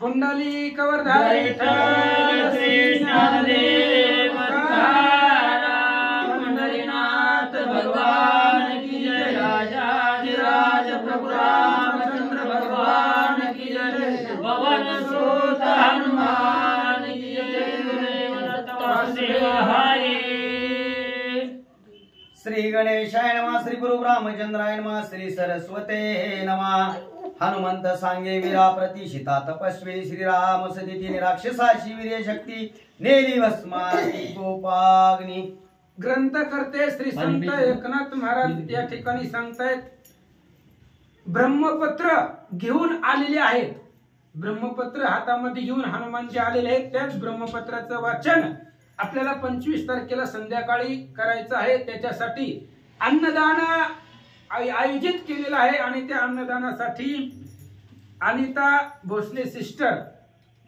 पुंडली कवरधारी श्री ज्ञानदेव पंढरीनाथ भगवान की जय। राजाधिराज प्रभु रामचंद्र भगवान की जय। पवन सुत हनुमान की जय। श्री गणेशाय नमः, श्री गुरु रामचंद्राय नमः, श्री सरस्वते नमः। हनुमंत सांगे वीरा प्रतिशिता तपस्वी श्रीराम सदिती राक्षसाची वीर्य शक्ती नेली भस्माती गोपाग्नी। ग्रंथकर्ते श्री संत एकनाथ महाराज या ठिकाणी सांगतायत, ब्रह्मपत्र घेऊन आलेले आहेत। ब्रह्मपत्र हातामध्ये घेऊन हनुमानजी आलेले आहेत। त्याच ब्रह्मपत्राचं वाचन आपल्याला 25 तारखेला संध्याकाळी करायचं आहे। त्याच्यासाठी अन्नदान आयोजित केलेलं आहे आणि त्या अन्नदानासाठी अनिता भोसले सिस्टर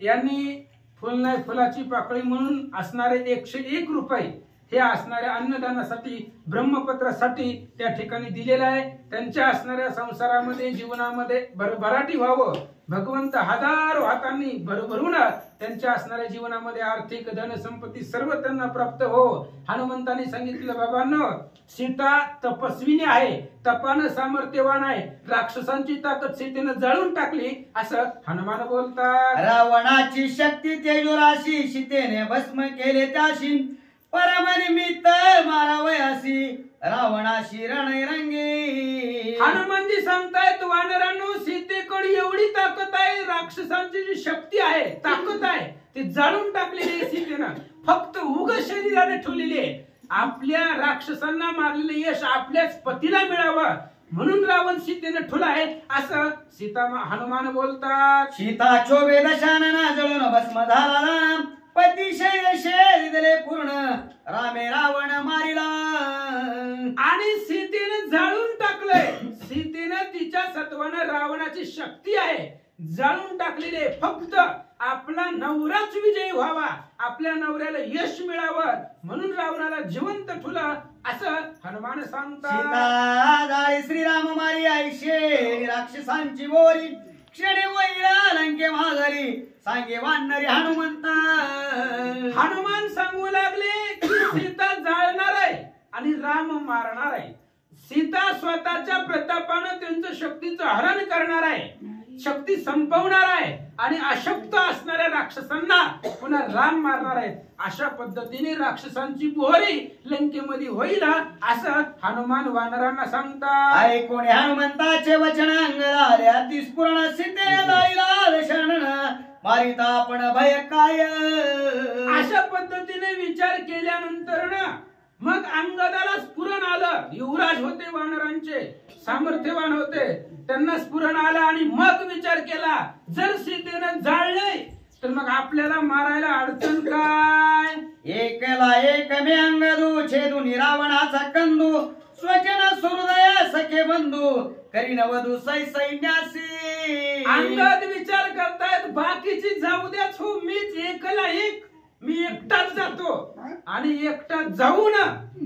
यांनी फुल नाही फुलाची पाकळी म्हणून असणारे 101 रुपये हे असणाऱ्या अन्नदानासाठी ब्रह्मपत्रासाठी त्या ठिकाणी दिलेलं आहे। त्यांच्या असणाऱ्या संसारामध्ये जीवनामध्ये भरभराटी व्हावं, भगवंत हजारो हातांनी भरभरून त्यांच्या असणाऱ्या जीवनामध्ये आर्थिक धन संपत्ती सर्व त्यांना प्राप्त हो। हनुमंतांनी सांगितलं, बाबांनो, सीता तपस्विनी आहे, तपानं सामर्थ्यवान आहे, राक्षसांची ताकद सीतेनं जाळून टाकली असं हनुमान बोलतात। रावणाची शक्ती तेजोराशी सीतेने भस्म केले त्याशी, परमनिमित्त मारावयासी रावणाशी रणरंगी। हनुमानजी सांगतायत, वानरांनो, सीतेकडे एवढी ताकद आहे, राक्षसांची जी शक्ती आहे, ताकद आहे, ती जाळून टाकलेली आहे सीतेनं, फक्त उग शरीराने ठेवलेली आहे। आपल्या राक्षसांना मारलेले यश आपल्याच पतीला मिळावं म्हणून रावण सीतेने ठुला आहे असं सीता हनुमान बोलतात। सीता चोबे दशानना जळून भस्म झाला, पतिशय दिले पूर्ण रामे रावण मारिला। आणि सीतेने जाळून टाकलंय, सीतेने तिच्या सत्वानं रावणाची शक्ती आहे जाळून टाकलेले, फक्त आपला नवराच विजयी व्हावा, आपल्या नवऱ्याला यश मिळावं म्हणून रावणाला जिवंत ठुला असं हनुमान सांगतात। सीता जाळी श्रीराम मारी आईशे राक्षसांची बोरी, क्षणे वैरा लंके माघारी सांगे वानरी हनुमंत। हनुमान सांगू लागले की सीता जाळणार आहे आणि राम मारणार आहे। सीता स्वतःच्या प्रतापानं त्यांचं शक्तीचं हरण करणार आहे, शक्ती संपवणार आहे आणि अशक्त असणाऱ्या राक्षसांना पुन्हा राम मारणार आहे। अशा पद्धतीने राक्षसांची बोहरी लंकेमध्ये होईल असं हनुमान वानरांना सांगतात। ऐकून हनुमंताचे वचन अंगाले अति स्फुरण, सीतेला शरण मारिता आपण भय काय। अशा पद्धतीने विचार केल्यानंतर ना मग अंगदाला स्फुरण आलं, युवराज होते वानरांचे, सामर्थ्यवान होते, त्यांना स्फुरण आलं आणि मग विचार केला, जर सीतेनं जाळले तर मग आपल्याला मारायला अडचण काय। एकला एक मे अंगदू छेदून रावणाचा कंदू, स्वजन सुहृदय सखे बंधू करीन वधू सैन्यासी। अंगद विचार करतायत, बाकीची जाऊ द्याच हो, मीच एकला एक, मी एकटाच जातो आणि एकटा जाऊन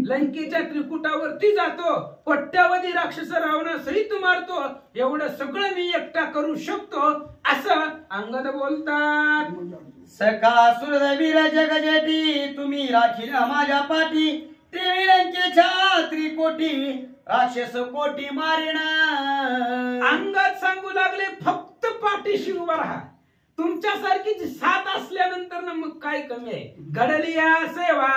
लंकेच्या त्रिकुटावरती जातो, कोट्यावधी राक्षस रावणासहित मारतो, एवढं सगळं मी एकटा करू शकतो असं अंगद बोलतात। सखा सुरवीर जगजेटी तुम्ही राखील माझ्या पाठी, ते लंकेच्या त्रिकोटी राक्षस कोटी मारिणा। अंगद सांगू लागले, फक्त पाठीशी उभा राहा, तुमच्यासारखी साथ असल्यानंतर ना मग काय कमी आहे। घडली या सेवा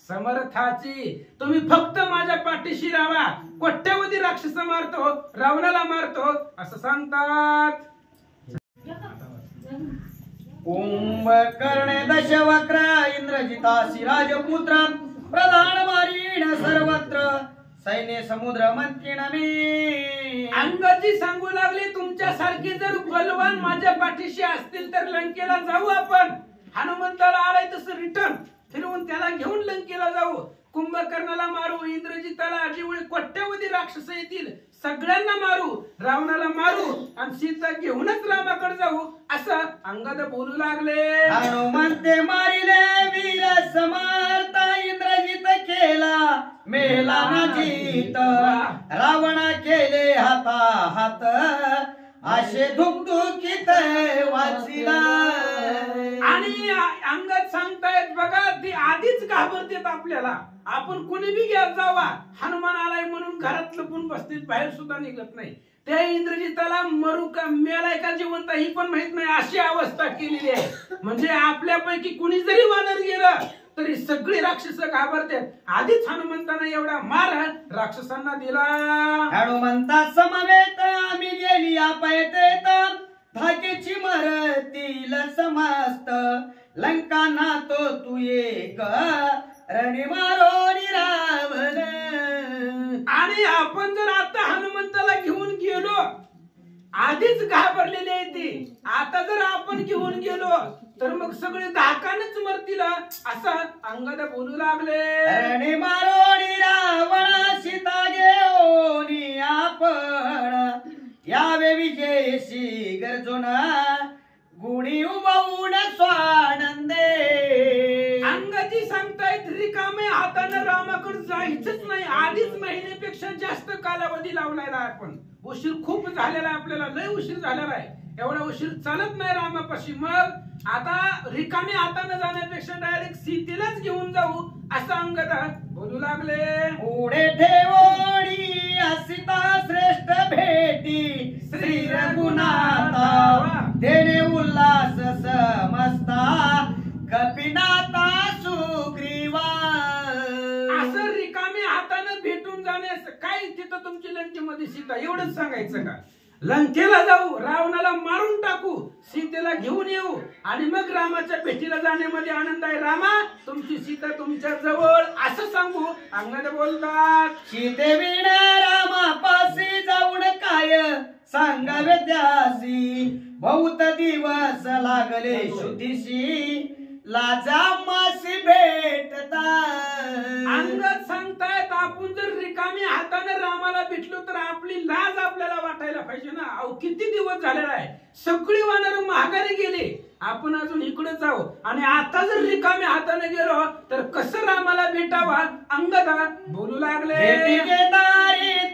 समर्थाची, तुम्ही फक्त माझ्या पाठीशी राहा, कोट्यावधी राक्षस मारतो, रावणाला मारतो असं सांगतात। कुंभकर्णे दशवक्र इंद्रजितासी राजपुत्र, प्रधान मारीण सर्वत्र सैन्य समुद्र मंत्रिण मी। अंगदजी सांगू लागले, तुमच्यासारखे जर बलवान माझ्या पाठीशी असतील तर लंकेला जाऊ आपण। हनुमंताला आलाय तसं रिटर्न फिरवून त्याला घेऊन लंकेला जाऊ, कुंभकर्णाला मारू, इंद्रजिताला अजिवळी कोट्यावधी राक्षस येतील, सगळ्यांना मारू, रावणाला मारू आणि सीता घेऊनच रामाकडे जाऊ असं अंगद बोलू लागले। हनुमंते मारिले वीर समर्थ, इंद्रजित केला मेला ना जीत, रावण केले हाता हात, असे धुकधुकीत वाचिला त्याच्यासाठी आधीच घाबरतेत आपल्याला. आपण कोणी बी घ्या जावा, हनुमान आलाय म्हणून घरात लपून बसतील, बाहेर सुद्धा निघत नाही. त्या इंद्रजिताला मरू का मेलाय का जिवंत ही पण माहित नाही, अशी अवस्था केलेली आहे. म्हणजे आपल्यापैकी कुणी जरी वानर गेलं तरी सगळी राक्षस घाबरतात. आधीच हनुमंताने एवढा मार राक्षसांना दिला. हनुमंता समवेत आम्ही गेली अपयतेत, धाकेची मरतील समस्त लंकाना तो तू एक रणी मारो रावण. आणि आपण जर आता हनुमंताला घेऊन गेलो, आधीच घाबरलेले आहे ते, आता जर आपण घेऊन गेलो तर मग सगळे धाकानच मरतील असं अंगद बोलू लागले. रणी मारो रावण सीता घेऊन आपण यावे विजयशी गर्जुन गुणी उभवून स्वानंदे. अंगाजी सांगतायत रिकामे हाताने रामाकडे जायचंच नाही. आधीच महिन्यापेक्षा जास्त कालावधी लावलाय आपण. उशीर खूप झालेला आहे, आपल्याला लय उशीर झालेला आहे. एवढा उशीर चालत नाही रामापाशी. मग आता रिकामे हाताने जाण्यापेक्षा डायरेक्ट सीतेलाच घेऊन जाऊ असं अंगद बोलू लागले. पुढे ठेवोणी सीता श्रेष्ठ भेटी श्री रघुनाथा देणे उल्हास समजता कपिनाथा सुग्रीवा. असं रिकामे हाताने भेटून जाण्यास काय तिथं तुमची लंकेमध्ये सीता एवढंच सांगायचं का? लंकेला जाऊ, रावणाला मारून टाकू, सीतेला घेऊन येऊ आणि मग रामाच्या भेटीला जाण्यामध्ये आनंद आहे. रामा तुमची सीता तुमच्या जवळ असं सांगू अंगद बोलतात. सीतेविण रामापासी जाऊन काय सांगावे त्यासी बहुत दिवस लागले शुद्धीशी लाजा मासी भेटता. अंगद सांगतायत आपण जर रिकामी हाताने रामाला भेटलो तर आपली लाज आपल्याला वाटायला पाहिजे ना. अहो किती दिवस झालेला आहे, सगळी वानर माघारी गेले, आपण अजून इकडे जाऊ आणि आता जर रिकाम्या हाताने गेलो तर कसं रामाला भेटावा. अंगद बोलू लागले.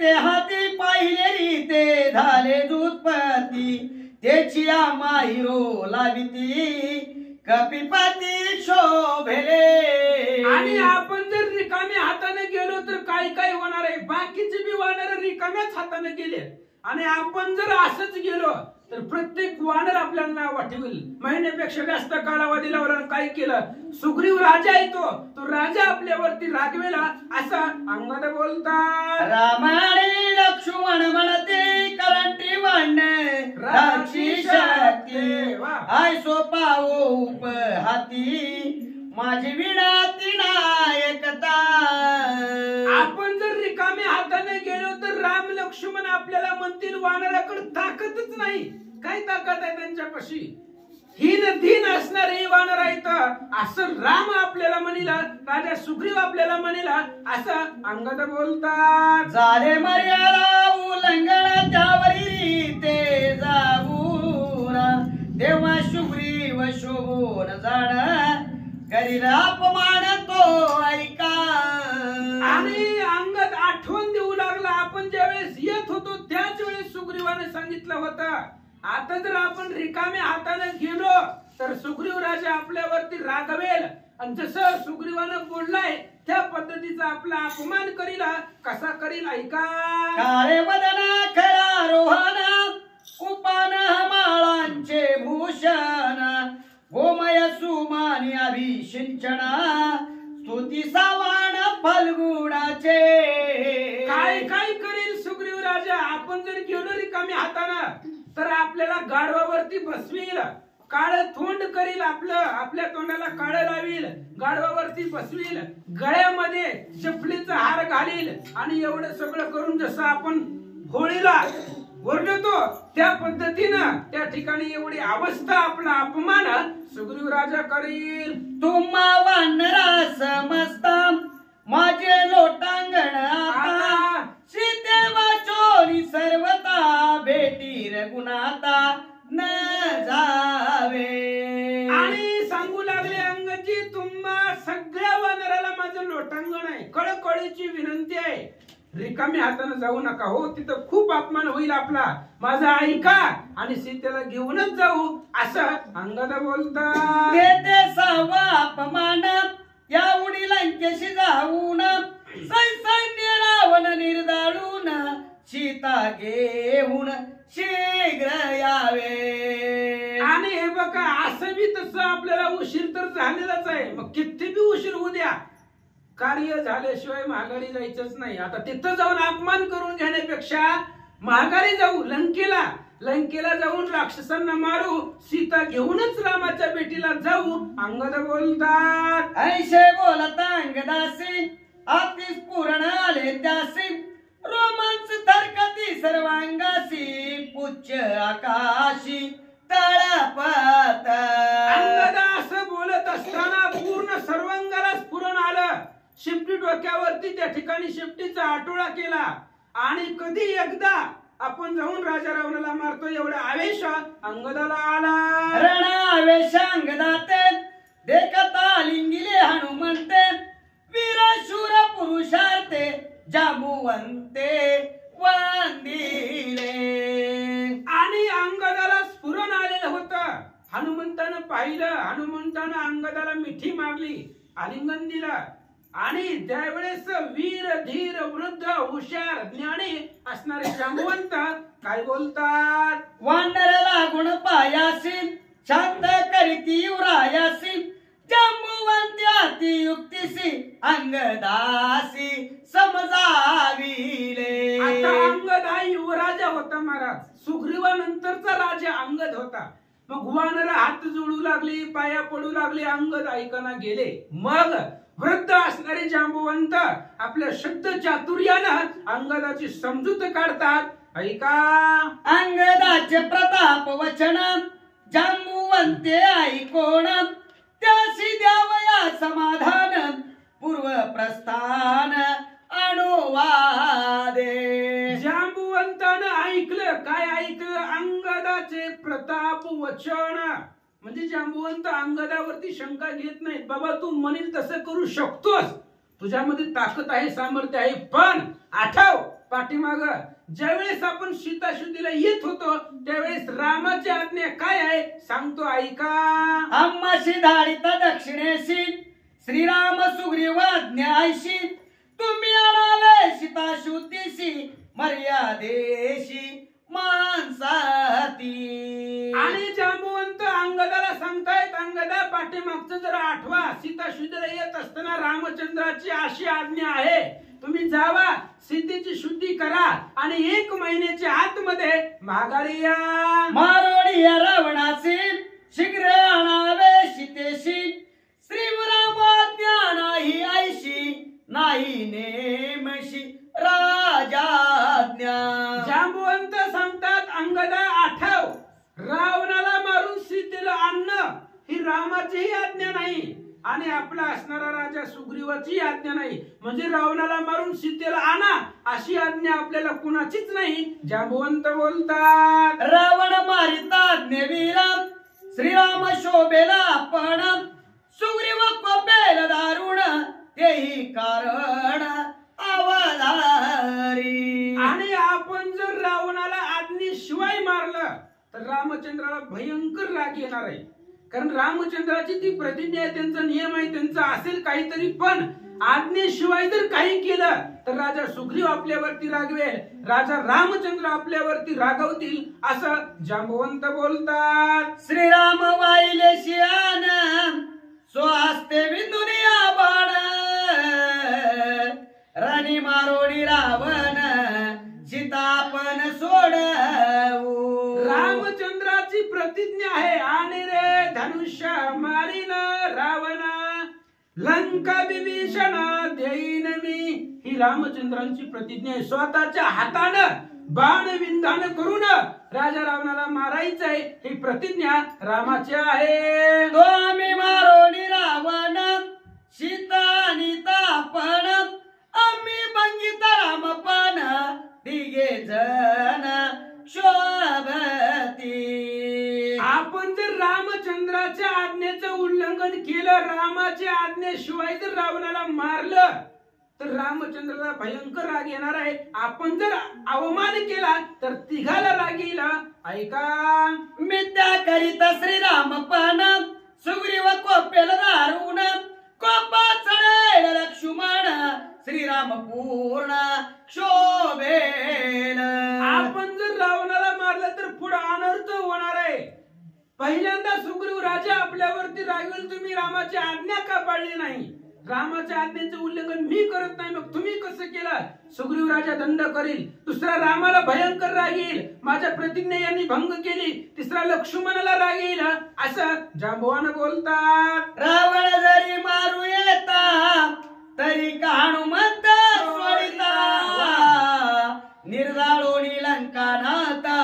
ते हाती पाहिले रीते झाले दुत्पत्ती त्याची माहिरो लाविती कपिपती शोभेले. आणि आपण जर रिकाम्या हाताने गेलो तर काय होणार आहे. बाकीचे बी वानर रिकाम्याच हाताने गेले आणि आपण जर असंच गेलो तर प्रत्येक वानर आपल्याला वाटवेल. महिन्यापेक्षा जास्त कालावधी लावला. काय केलं, सुग्रीव राजा येतो, तो राजा आपल्यावरती रागवेला असं अंगद बोलतात. रामाने लक्ष्मण म्हणते करंटी वाढणे राक्षी शक्ती आय सोपाओ उपहाती माझी विनाती नायकता. आपण जर रिकाम्या हाताने गेलो तर राम लक्ष्मण आपल्याला म्हणतील वानराकडे ताकदच नाही. काय ताकद आहे त्यांच्यापाशी, हीन धीन असणारे वानर आहेत असं राम आपल्याला म्हणिला, राजा सुग्रीव आपल्याला म्हणिला असं अंगद बोलतात. झाले मर्यादा उल्लंघन त्यावरी ते जाऊन तेव्हा सुग्रीव शोभून जाण करीला अपमान तो ऐका. आणि अंगद आठवण देऊ लागला. आपण ज्यावेळेस येत होतो त्याच वेळेस सुग्रीवाने सांगितलं होतं आता जर आपण रिकाम्या हाताने गेलो तर सुग्रीव राजा आपल्यावरती रागवेल आणि जसं सुग्रीवानं बोललाय त्या पद्धतीचा आपला अपमान करील. कसा करील ऐका. काळे वदना खरा रोहन कुपान माळांचे भूषण गोमय सुमानी अभिषिंचना स्तुती सावाण फल्गुणाचे. काय करील सुग्रीव राजा. आपण जर गेलो रिकाम्या हाताने तर आपल्याला गाढवावरती बसवील, काळ तोंड करील, आपल्या तोंडाला काळ लावील, गाढवावरती बसवील, गळ्यामध्ये चपलीचा हार घालील आणि एवढं सगळं करून जसं आपण होळीला ओरडतो त्या पद्धतीनं त्या ठिकाणी एवढी अवस्था आपला अपमान सुग्रीव राजा करील. तुम्हा वानरा समजता माझे लोटांगण आता सीते वाचोरी सर्वता भेटी रघुनाथा न जावे. आणि सांगू लागले अंगजी तुम्हा सगळ्या वानराला माझं लोटांगण आहे, कळकळीची विनंती आहे, रिकाम्या हाताने जाऊ नका. हो तिथं खूप अपमान होईल आपला, माझा ऐका आणि सीतेला घेऊनच जाऊ असं अंगद बोलतात. ते सावा अपमान या उडी लंकेशी जाऊन सैन्य रावण निर्दाळून सीता घेऊन शीघ्र यावे. आणि हे बघा असं बी तसं आपल्याला उशीर तर झालेलाच आहे. मग किती बी उशीर होऊ द्या, कार्य झाल्याशिवाय माघारी जायचंच नाही. आता तिथं जाऊन अपमान करून घेण्यापेक्षा माघारी जाऊ लंकेला जाऊन राक्षसांना मारू, सीता घेऊनच रामाच्या भेटीला जाऊ. अंगद बोलतात ऐशे बोलता अंगदासी आतीस पूर्ण आले त्यासी रोमांच थरकती सर्वांगासी पुच्छ आकाशी तळपत. अंगद असं बोलत असताना पूर्ण सर्वांगाला स्फुरण आलं. शिपटी डोक्यावरती त्या ठिकाणी शिपटीचा आटोळा केला आणि कधी एकदा आपण जाऊन राजा रावणाला मारतो एवढा आवेश अंगदाला आला. रण आवेश अंगदाते देखता लिंगिले हनुमंते वीर शूर पुरुषार्थे जांबुवंते वंदिले. आणि अंगदाला स्फुरण आलेलं होतं. हनुमंतानं पाहिलं, हनुमंतानं अंगदाला मिठी मारली, आलिंगन दिलं. आणि त्यावेळेस वीर धीर वृद्ध हुशार ज्ञानी असणारे जांबुवंत काय बोलतात. वानर लागून पायासी शांत करीती उरायासी जांबुवंती अति युक्तीसी अंगदासी समजाविले. आता अंगद हा युवराजा होता महाराज. सुग्रीवानंतरचा राजा अंगद होता. मग वानर हात जोडू लागली, पाया पडू लागले, अंगद ऐकना गेले. मग वृद्ध असणारे जांबुवंत आपल्या शब्द चातुर्यानं अंगदाची समजूत काढतात. ऐका अंगदाचे प्रताप वचन जांबुवंते ऐकोण त्याशी द्यावया समाधान पूर्व प्रस्थान अनुवादे. जांबुवंतानं ऐकलं. काय ऐकलं? अंगदाचे प्रताप वचन. म्हणजे जांबुवंत अंगदावरती शंका घेत नाही. बाबा तू म्हणेल तसं करू शकतोस, तुझ्यामध्ये ताकद आहे, सामर्थ्य आहे. पण आठव पाठीमाग ज्यावेळेस आपण सीताशुद्धीला येत होतो त्यावेळेस रामाची आज्ञा काय आहे सांगतो, ऐका. आम्हाशी धाडित दक्षिणेशी श्रीराम सुग्रीव आज्ञाशी तुम्ही आणाले सीताशुद्धीशी मर्यादेशी माणसाती. आणि जांबुवंत अंगदाला सांगतायत, अंगदा पाठीमागचं जरा आठवा. सीताशुद्धीला येत असताना रामचंद्राची अशी आज्ञा आहे, तुम्ही जावा सीतेची शुद्धी करा आणि 1 महिन्याच्या आतमध्ये माघारी या. मारोडी या रावणाचे शीघ्र आणावे सीतेशी श्रीरामाज्ञा नाही ऐशी नाही नेमशी राजाज्ञा. जांबुवंत सांगतात, अंगदा आठव, रावणाला मारून सीतेला आणणं ही रामाचीही आज्ञा नाही आणि आपला असणारा राजा सुग्रीवाची आज्ञा नाही. म्हणजे रावणाला मारून सीतेला आणा अशी आज्ञा आपल्याला कुणाचीच नाही. जांबुवंत बोलतात, रावण मारिता आज्ञवीरा श्रीराम शोभेला आपण सुग्रीव कोपेल दारुण तेही कारण अवधारी. आणि आपण जर रावणाला आज्ञेशिवाय मारलं तर रामचंद्राला भयंकर राग येणार आहे. कारण रामचंद्राची ती प्रतिज्ञा आहे, त्यांचा नियम आहे, त्यांचा असेल काहीतरी. पण आज्ञेशिवाय जर काही केलं तर राजा सुग्रीव आपल्यावरती रागवेल, राजा रामचंद्र आपल्यावरती रागवतील असं जांबुवंत बोलतात. श्रीराम वाहिले शियान सो हस्ते विंदुनिया बाण राणी मारोडी रावण सीतापन सोडवू. रामचंद्राची प्रतिज्ञा आहे आणि रे धनुष्य मारीन रावण लंका विभीषण देईन मी. ही रामचंद्रांची प्रतिज्ञा आहे. स्वतःच्या हातानं बाण विंधान करून राजा रावणाला मारायचंय ही प्रतिज्ञा रामाची आहे. तो आम्ही मारोडी रावण सीता नितापण आम्ही बंगित रामपण तिघे जण शोभती. आपण जर रामचंद्राच्या आज्ञेचं उल्लंघन केलं, रामाच्या आज्ञेशिवाय जर रावणाला मारलं तर रामचंद्राला भयंकर राग येणार आहे. आपण जर अवमान केला तर तिघाला राग येईल. ऐका, मित्या करीत श्रीराम पण सुग्रीव कोपेल दारुण कोपाच श्याम पूर्ण शोभेल. आपण जर रावणाला मारलं तर पुढे अनर्थ होणार आहे. पहिल्यांदा सुग्रीव राजा आपल्यावरती रागवेल, तुम्ही रामाची आज्ञा का पाळली नाही, रामाच्या आज्ञेचे उल्लंघन मी करत नाही, मग तुम्ही कसं केलं. सुग्रीव राजा दंड करील, दुसरा रामाला भयंकर राग येईल, माझ्या प्रतिज्ञा यांनी भंग केली, तिसरा लक्ष्मणाला राग येईल, असं जांबवान बोलतात. रावण जरी मारू येता तरी का हनुमंत सोडिता, निर्दाळोनी लंका नाता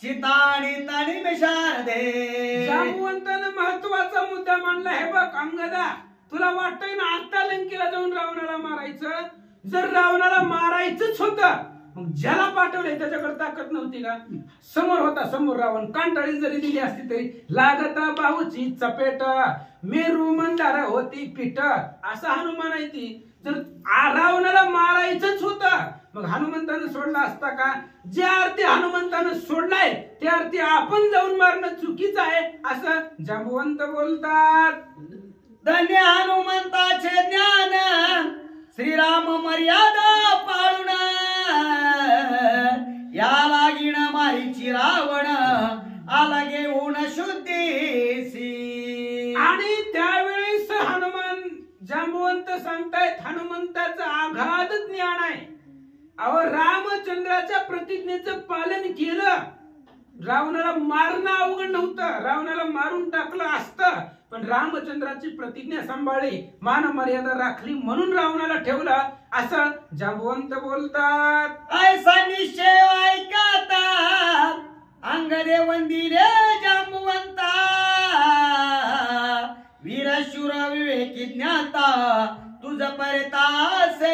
सीताणी तणी मिशारदे. जांबवंतानं महत्वाचा मुद्दा मांडला. हे बघ अंगदा, तुला वाटतंय ना आता लंकेला जाऊन रावणाला मारायचं. जर रावणाला मारायचंच होतं मग ज्याला पाठवलंय त्याच्याकडे ताकद नव्हती का. समोर होता, समोर रावण, कांटाळी जरी दिली असती तरी लागता बाहूची चपेट, मेरू मंदार होती पीठ, असा हनुमान आहे ती. जर रावणाला मारायचंच होतं मग हनुमंतानं सोडला असता का. ज्या अर्थी हनुमंतानं सोडलाय त्या अर्थी आपण जाऊन मारणं चुकीचं आहे, असं जांबवंत बोलतात. धन्य हनुमंताचे ज्ञान, श्रीराम मर्यादा पाळून, या लागीन मारीची रावण, आला घेऊन शुद्धीसी. आणि त्यावेळेस हनुमान जांबवंत सांगतायत हनुमंताचं आघात ज्ञान आहे. अहो, रामचंद्राच्या प्रतिज्ञेचं पालन केलं, रावणाला मारणं अवघड नव्हतं, रावणाला मारून टाकलं असतं, पण रामचंद्राची प्रतिज्ञा सांभाळली, मान मर्यादा राखली, म्हणून रावणाला ठेवलं, असं जांबवंत बोलतात. ऐसा निश्चय ऐकाता अंगदे वंदिरे जांबवंता, वीरशूर विवेकी ज्ञाता तुझ परतासेना.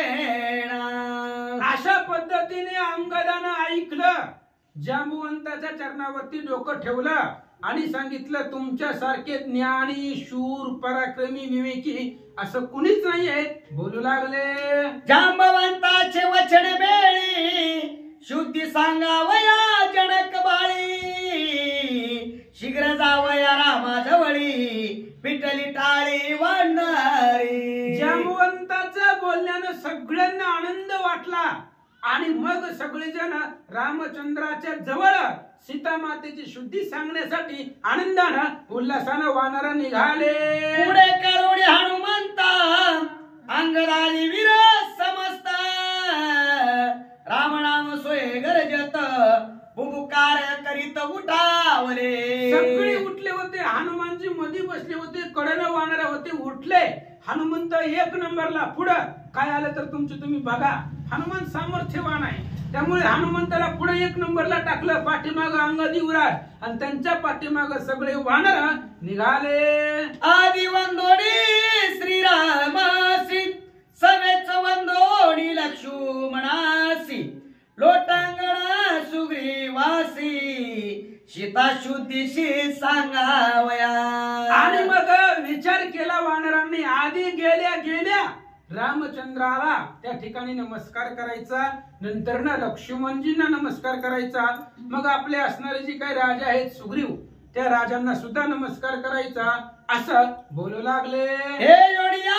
अशा पद्धतीने अंगदानं ऐकलं, जांबवंताच्या चरणावरती डोकं ठेवलं आणि सांगितलं तुमच्यासारखे ज्ञानी शूर पराक्रमी विवेकी असं कुणीच नाहीये. बोलू लागले. जांबवंताचे वचन बेळी, शुद्धी सांगावया जनक बाळी, शीघ्र जावया रामाजवळी, पिटली टाळी वाढणारी. जांबवंताचं बोलण्यानं सगळ्यांना आनंद वाटला आणि मग सगळेजण रामचंद्राच्या जवळ सीता मातेची शुद्धी सांगण्यासाठी आनंदानं उल्हासानं वानर निघाले. पुढे करुणी हनुमंता अंगदाली वीर समस्त, रामनाम सोय गरजत बुबुकार करीत उठावले. सगळे उठले होते, हनुमानजी मध्ये बसले होते, कडनं वानर होते, उठले. हनुमंत एक नंबरला, पुढं काय आलं तर तुमचं तुम्ही बघा. हनुमान सामर्थ्यवान आहे, त्यामुळे हनुमंताला पुढे एक नंबरला टाकलं, पाठीमाग अंगदी उराड आणि त्यांच्या पाठीमाग सगळे वानर निघाले. आदि वंदोडी श्रीरामासी, समेच वंदोडी लक्ष्मणासी, लोटांगणा सुग्रीवासी, सीता शुद्धीशी सांगावया. आणि मग विचार केला वानरांनी, आधी गेल्या गेल्या रामचंद्राला त्या ठिकाणी नमस्कार करायचा, नंतर ना लक्ष्मणजींना नमस्कार करायचा, मग आपले असणारे जे काही राजा आहेत सुग्रीव त्या राजांना सुद्धा नमस्कार करायचा, असं बोलू लागले. हे योडिया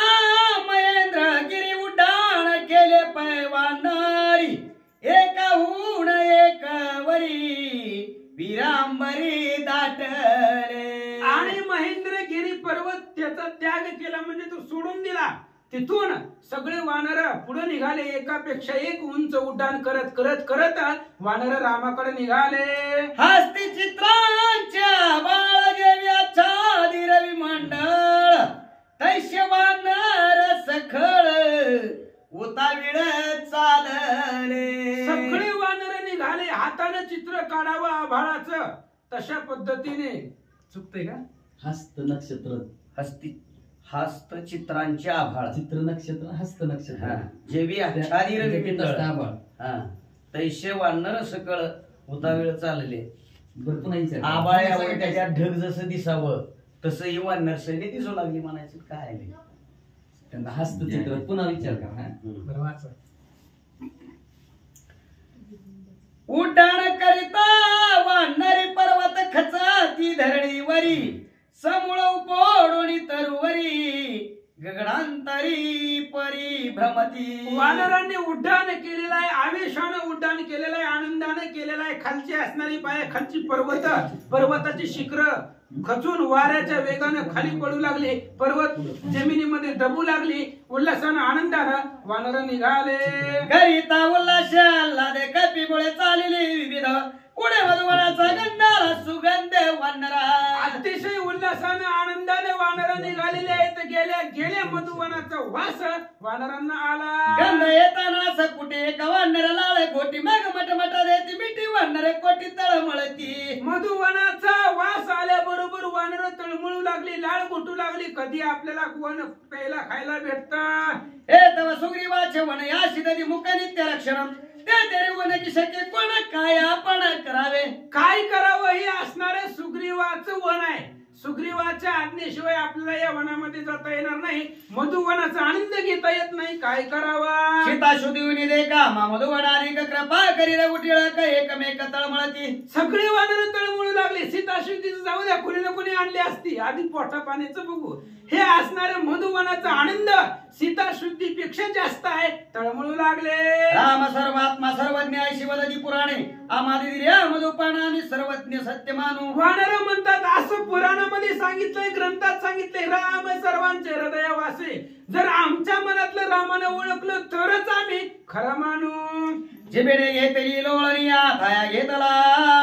महेंद्र गिरी उड्डाण केले पैवानारी, एकाहून एक वरी विरांबरी दाटले. आणि महेंद्रगिरी पर्वत त्याचा त्याग केला, म्हणजे तो सोडून दिला. तिथून सगळे वानर पुढे निघाले, एकापेक्षा एक उंच उड्डाण करत करत करत वानर रामाकडे निघाले. हस्ती चित्रांच्या बाळदेव्याच्या दिरवी मंडळ, तैश्य वानर सखळ उताविळ चालले. सगळे वानर निघाले, हाताने चित्र काढावं आभाळाचं, तशा पद्धतीने. चुकते का. हस्त नक्षत्र, हस्ती हस्त चित्रांचे आभाळ, चित्र नक्षत्र, हस्त नक्षत्र, जेवी तैशे वानर सकळ उतावेळ चालले. आभाळ्यावर त्याच्या ढग जसं दिसावं तसं ही वानर सैन्य दिसू लागली. म्हणायचं काय त्यांना हस्तचित्र पुन्हा विचार करा. उड्डाण करिता वानरी पर्वत खचाती धरणीवरी, समूळ पोडोणी तरुवरी गगनांतरी परिभ्रमती. वानरांनी उड्डाण केलेलं आहे, आवेशानं उड्डाण केलेलं आहे, आनंदाने केलेलं आहे. खालची असणारी खालची पर्वताची शिखर खचून वाऱ्याच्या वेगानं खाली पडू लागले, पर्वत जमिनीमध्ये दबू लागली. उल्हासानं आनंदानं वानर निघाले. करिता उल्हास आल्हादे कपिमुळे चालले विविध पुढे मधुवनाचा गंधारा सुगंध वानरा. अतिशय उल्हासानं आनंदाने वानर निघालेले आहेत. गेल्या मधुवनाचा वास वानरांना आला. गंध येताना कुठे एक वानर लाळे गोटी मग मटमट देती मिठी वानर कोटी तळमळती. मधुवनाचा वास आल्याबरोबर वानर तळमळू लागली, लाळ गोटू लागली. कधी आपल्याला वन प्यायला खायला भेटतं. हे तव सुग्रीवाचे वन या शिदरी मुख नित्य रक्षण ते तेरे वन की शक्य कोण काय आपण करावे. काय करावं हे असणारे सुग्रीवाचं वन आहे. सुग्रीवाच्या आज्ञेशिवाय आपल्याला या वनामध्ये जाता येणार नाही, मधुवनाचा आनंद घेता येत नाही. काय करावा. सीता शुद्धी दे का मधुवनाधिक कृपा करील उठिळ एकमेक तळमळती. सगळे वानर तळमळू लागले. सीता शुद्धीचं जाऊ द्या, कुणी ना कुणी आणली असती, आधी पोटा पाण्याचं बघू. हे असणारे मधुवनाचा आनंद सीता शुद्धीपेक्षा जास्त आहे. तळमळू लागले. राम सर्वात्मा सर्वज्ञ शिवदती पुराणे आमादी दिर्या मधुपाना आणि सर्वज्ञ सत्य मानू. वानर म्हणतात असं पुराणामध्ये सांगितलंय, ग्रंथात सांगितलंय, राम सर्वांचे हृदय वासे. जर आमच्या मनातलं रामानं ओळखलं तरच आम्ही खरं मानू. जिबेडे घेतली लोळनिया थाया घेतला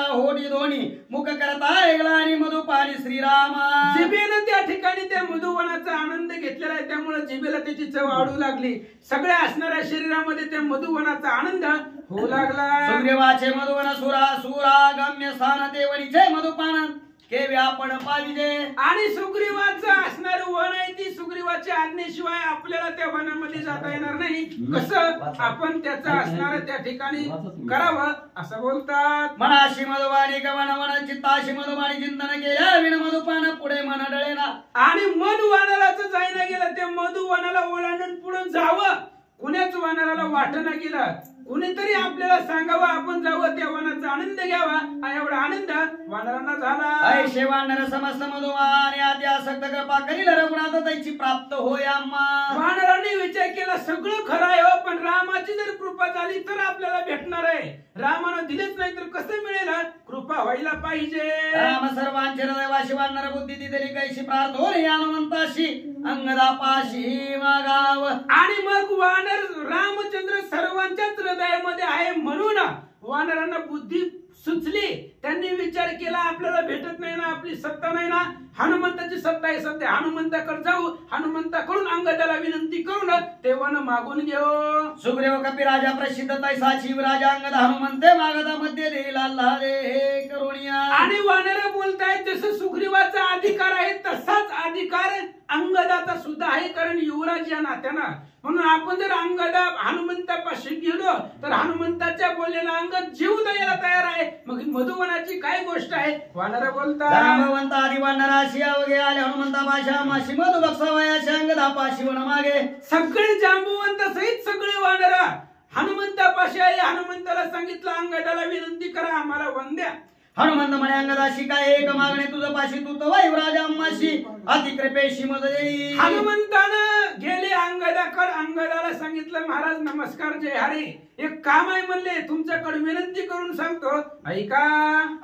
होडी दोन्ही मुख करता ऐकला आणि मधुपानी श्रीरामा. जिबेनं त्या ठिकाणी त्या मधुवनाचा आनंद घेतलेला आहे, त्यामुळे जिबेला त्याची चव आवडू लागली. सगळ्या असणाऱ्या शरीरामध्ये त्या मधुवनाचा आनंद होऊ लागला. सुग्रीवाचे मधुवन सुरा गम्य स्थान देवणीचे मधुपान केवे आपण पाविजे. आणि सुग्रीवाचं असणारं वन आहे, ती सुग्रीवाच्या आज्ञेशिवाय आपल्याला त्या वनामध्ये जाता येणार नाही. कसं आपण त्याचं असणारं त्या ठिकाणी करावं असं बोलतात. मनाशी मधुवाणी गवन वन चित्ताशी मधुवाणी चिंतन केल्या विण मधुपान पुढे मन डळेना. आणि मन वानराचं जायला गेलं, त्या मधुवनाला ओलांडून पुढे जावं. कुणाच वानराला वाटना गेलं. कुणीतरी आपल्याला सांगावं, आपण जावं, त्या वनाचा आनंद घ्यावा. हा एवढा आनंद वानरांना झाला. ऐशे वानर समस्त मधुवान आदी आसक्त कृपा करील रघुनाथ त्याची प्राप्त होय आम्हा. वानरांनी विचार केला, सगळं खरं आहे हो, पण रामाची जर कृपा झाली तर आपल्याला भेटणार आहे. रामानं दिलेच नाही तर कसं मिळेल. कृपा व्हायला पाहिजे. राम सर्वांचे हृदयवाशी वानर बुद्धी दिली कैशी प्रार्थ होय हनुमंताशी अंगदापाशी मागाव. आणि मग वानर रामचंद्र सर्वांच्याच हृदयामध्ये आहे म्हणून वानरांना बुद्धी सुचली. त्यांनी विचार केला, आपल्याला भेटत नाही ना, आपली सत्ता नाही ना, हनुमंताची सत्ता आहे. सध्या हनुमंताकडे जाऊ, हनुमंताकडून अंगदाला विनंती करून ते वन मागून घेऊ. सुग्रीव कपी राजा प्रसिद्ध तैसा शिव राजा अंगद हनुमंते मागदा मध्ये देईल आल्हादे करुणिया. आणि वानर बोलतायत जसं सुग्रीवाचा अधिकार आहे तसाच अधिकार अंगदाचा सुद्धा आहे, कारण युवराज या नात्यानं. म्हणून आपण जर अंगदा हनुमंतापाशी गेलो तर हनुमंताच्या बोललेला अंगद जीव द्यायला तयार आहे. मग मधुवनाची काय गोष्ट आहे. वानर बोलतात भगवंत आदि वानराशी अवघे आले हनुमंता भाषा माशी मधु बक्षावयाशी अंगदापाशी वन मागे. सगळे जांबुवंत सहित सगळे वानर हनुमंतापाशी आले. हनुमंताला सांगितलं, अंगदाला विनंती करा, आम्हाला वन द्या. हनुमंत म्हणे अंगदाशी काय एक मागणे तुझं पाशी तू तर वायुराजा अम्माशी अतिकृपेशी मद देई. हनुमंतानं गेले अंगदाकडे. अंगदाला सांगितलं, महाराज नमस्कार, जय हरी, एक काम आहे म्हणले, तुमच्याकडे विनंती करून सांगतो, ऐका.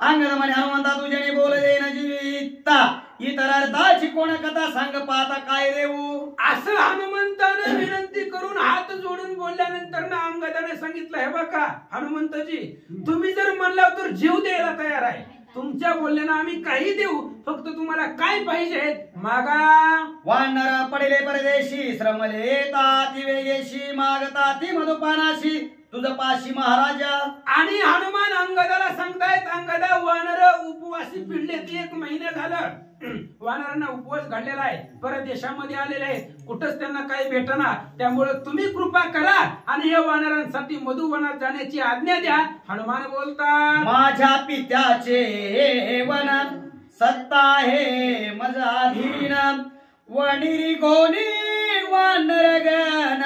अंगद म्हणे हनुमंता तुझ्याने बोल दे न जीविता इतर अर्थाची कोण कथा सांग पाहता काय देऊ. असं हनुमंतानं विनंती करून हात जोडून बोलल्यानंतर ना अंगदाने सांगितलं, हे बघा हनुमंतजी, तुम्ही जर म्हणलं तर जीव द्यायला तयार आहे. तुमच्या बोलण्यानं आम्ही काही देऊ, फक्त तुम्हाला काय पाहिजे मागा. वानर पडले परदेशी श्रमले ताती वेगेशी मागता ती मधुपानाशी तुझ पाशी महाराजा. आणि हनुमान अंगदाला सांगतायत, अंगदा वानर उपवासी पिडले, 1 महिना झालं वानरांना उपवास घडलेला आहे, परदेशामध्ये आलेले आहेत, कुठंच त्यांना काही भेटना. त्यामुळे तुम्ही कृपा करा आणि या वानरांसाठी मधुवनात जाण्याची आज्ञा द्या. हनुमान बोलतात, माझ्या पित्याचे वन सत्ता आहे मजाधीन वनिरी कोणी वानर गण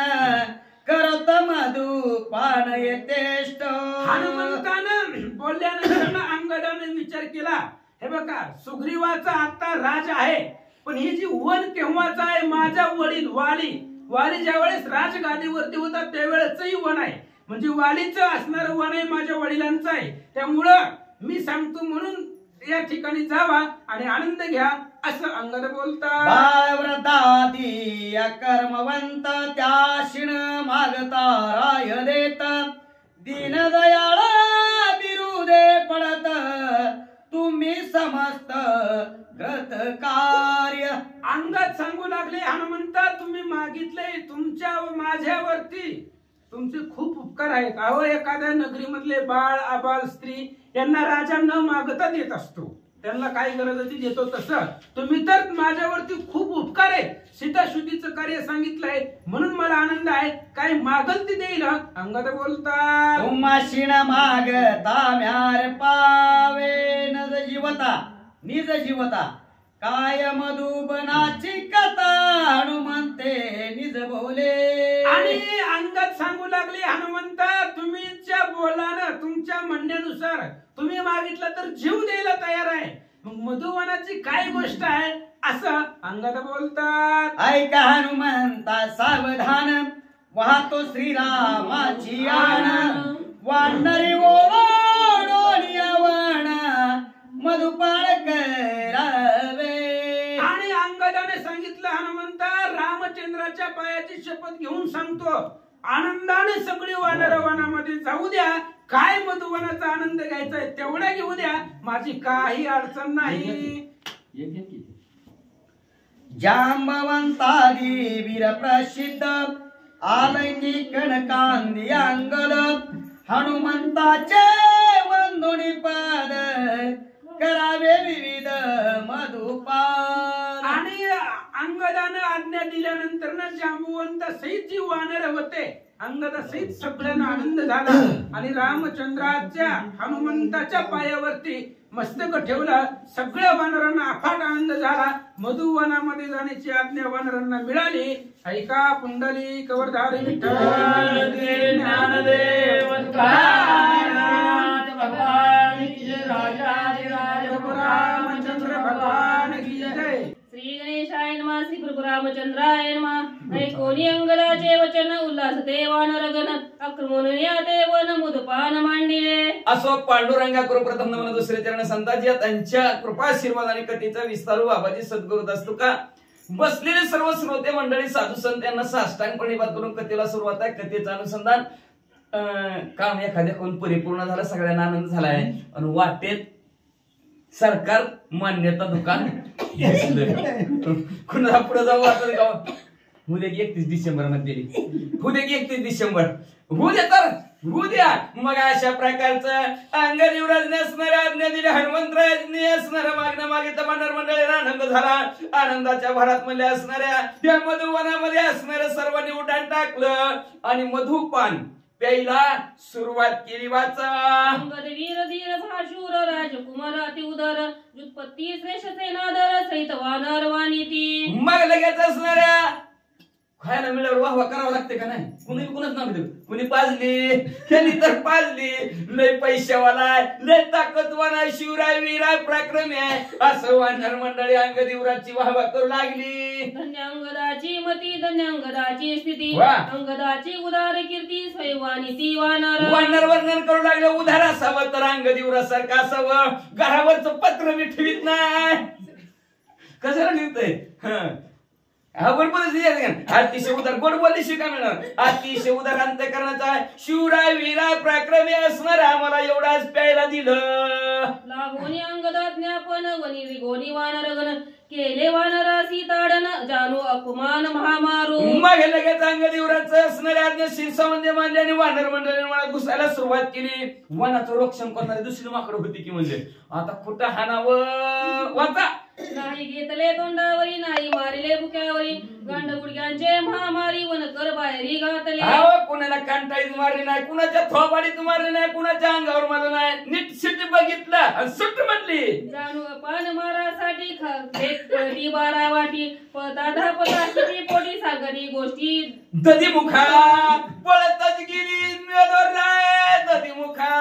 करत मधुपान येतेष्ट. हनुमंतानं बोलल्यानंतर अंगदाने विचार केला, हे बघा सुग्रीवाचा आता राज आहे, पण ही जी वन केव्हाच आहे, माझा वडील वाली ज्या वेळेस राजगादीवरती होता त्यावेळेचही वन आहे, म्हणजे वालीचं असणारं वन आहे माझ्या वडिलांचं आहे. त्यामुळं मी सांगतो म्हणून या ठिकाणी जावा आणि आनंद घ्या असं अंगद बोलतात. व्रतादी कर्मवंत त्या शिण मागता राय देत दीनदयाळ बिरुदे पडत तुम्ही समस्त ग्रत कार्य. अंगात सांगू लागले हनुमंता, तुम्ही मागितले तुमच्या व माझ्यावरती तुमचे खूप उपकार आहेत. अहो एखाद्या नगरीमधले बाळ आबाल स्त्री यांना राजा न मागता देत असतो, त्यांना काय गरज आहे ती देतो. तसं तुम्ही तर माझ्यावरती खूप उपकार आहे, सीताशुद्धीचं कार्य सांगितलंय म्हणून मला आनंद आहे. काय मागल ती देईल. अंगद बोलतात उमाशिण मागता म्यार पावे नज जीवता निज जीवता काय मधुबनाची कथा हनुमंते निज बोले. आणि अंगात सांगू लागले हनुमंता, तुम्हीच्या बोलानं तुमच्या म्हणण्यानुसार तुम्ही मागितलं तर जीव द्यायला तयार आहे, मग मधुवनाची काय गोष्ट आहे असं अंगात बोलतात. ऐका हनुमंता सावधान वाहतो श्रीरामाची आण वानरी ओढोनी आवण मधुपाळ करावे. आणि अंगदाने सांगितलं हनुमंता, रामचंद्राच्या पायाची शपथ घेऊन सांगतो, आनंदाने सगळी वानर वनामध्ये जाऊ द्या, काय मधुवनाचा आनंद घ्यायचा आहे तेवढा घेऊ द्या, माझी काही अडचण नाही. जांबवंतादी वीर प्रसिद्ध आलंगी कणकांदी अंगद हनुमंताचे वंदुनी पद करावे विविध मधुपान. आणि अंगदानं आज्ञा दिल्यानंतर ना जांबुवंत सहित जी वानर होते अंगदा सहित सगळ्यांना आनंद झाला आणि रामचंद्राच्या हनुमंताच्या पायावरती मस्तक ठेवला. सगळ्या वानरांना अफाट आनंद झाला. मधुवनामध्ये जाण्याची आज्ञा वानरांना मिळाली. ऐका पुंडली कवरधारी विठ्ठल ज्ञानदेव भगवान की जय. रामचंद्र भगवान की जय. श्री गणेशाय नमः. श्री प्रभु रामचंद्राय नमः. ऐकोनी अंगदाचे वचन उल्हास देवानर गण आक्रमण या देवन मुदपान मांडिले. असो पांडुरंगा करू प्रथम नमन दुसरे चरण संताजी त्यांच्या कृपाशीर्वाद आणि कटीचा विस्तारू बाबाजी सद्गुरु असतो का. बसलेले सर्व श्रोते मंडळी साधू संत यांना साष्टांग प्रणिपात करून कथेला सुरुवात आहे. कथेचं अनुसंधान काम एखाद्या कोण परिपूर्ण झालं, सगळ्यांना आनंद झालाय आणि वाटेत सरकार मान्यता दुकान कुणाला पुढे जाऊ वाटत का उद्या 31 डिसेंबर मध्ये उद्या 31 डिसेंबर होऊ द्या तर होऊ द्या. मग अशा प्रकारचं अंगद युवराजने असणाऱ्या आज्ञा दिल्या, हनुमंतराजने असणाऱ्या मागण्या मागितल्या. मंडळ मंडळीला आनंद झाला. आनंदाच्या भरात मध्ये असणाऱ्या त्या मधुवनामध्ये असणाऱ्या सर्वांनी उड्डाण टाकलं आणि मधुपान प्यायला सुरुवात केली. वाचा. अंगद वीर धीर भाशूर राजकुमार अति उदर जुत्पत्ती श्रेष्ठ सेनादर सहित वानर वानिती. मग लगेच असणाऱ्या खायला मिळाल्यावर वाहवा करावं लागते का नाही. कुणी कुणाच नाव देऊ, कुणी पाजली त्यांनी तर पाजली. लय पैशावाला लय ताकदवाना शिवराय वीराय पराक्रमी आहे असं वानर मंडळी अंगद युवराजची वाहवा करू लागली. धन्य अंगदाची मती धन्य अंगदाची स्थिती वा. अंगदाची उदार कीर्ती स्वयंवानिती वानर. वानर वर्णन करू लागलं. उधार असावं तर अंगद युवराज सारखं असावं. घरावरचं पत्र मी ठेवीत नाही. कशाला लिहितंय अतिशय उदार गोड बोलली शिका मिळणार. अतिशय उदार अंतःकरणाचा शिवराय वीराय पराक्रमी असणार आम्हाला एवढाच प्यायला दिलं. लागोनी अंगदा ज्ञापन वनी रिगोनी वानर गण केले वानरासी ताडन जानू अपमान महामारू. मग हे लगेच अंगद युवराजचं असणाऱ्या आज्ञा शिरसावंदे मानले आणि वानर मंडळीने मला घुसायला सुरुवात केली. वनाचं रक्षण करणारी दुसरी माकड होती की म्हणजे आता कुठं हाणावं. वाचा. नाही घेतले तोंडावरी नाही मारिले बुक्यावरी गांड गुडक्यांचे महामारी वन कर बाहेरी घातले. कुणाला कांटाळीत मारली नाही, कुणाच्या थोबाडीत मारली नाही, कुणाच्या अंगावर मारलं नाही. नीट सिट बघितलं आणि सुट म्हणली. जानू पान मारासाठी कधी बारा वाटी पता धापता किती पोटी सागरी गोष्टी. दधी मुखा पळतच गेली मेलोर नाही. दधी मुखा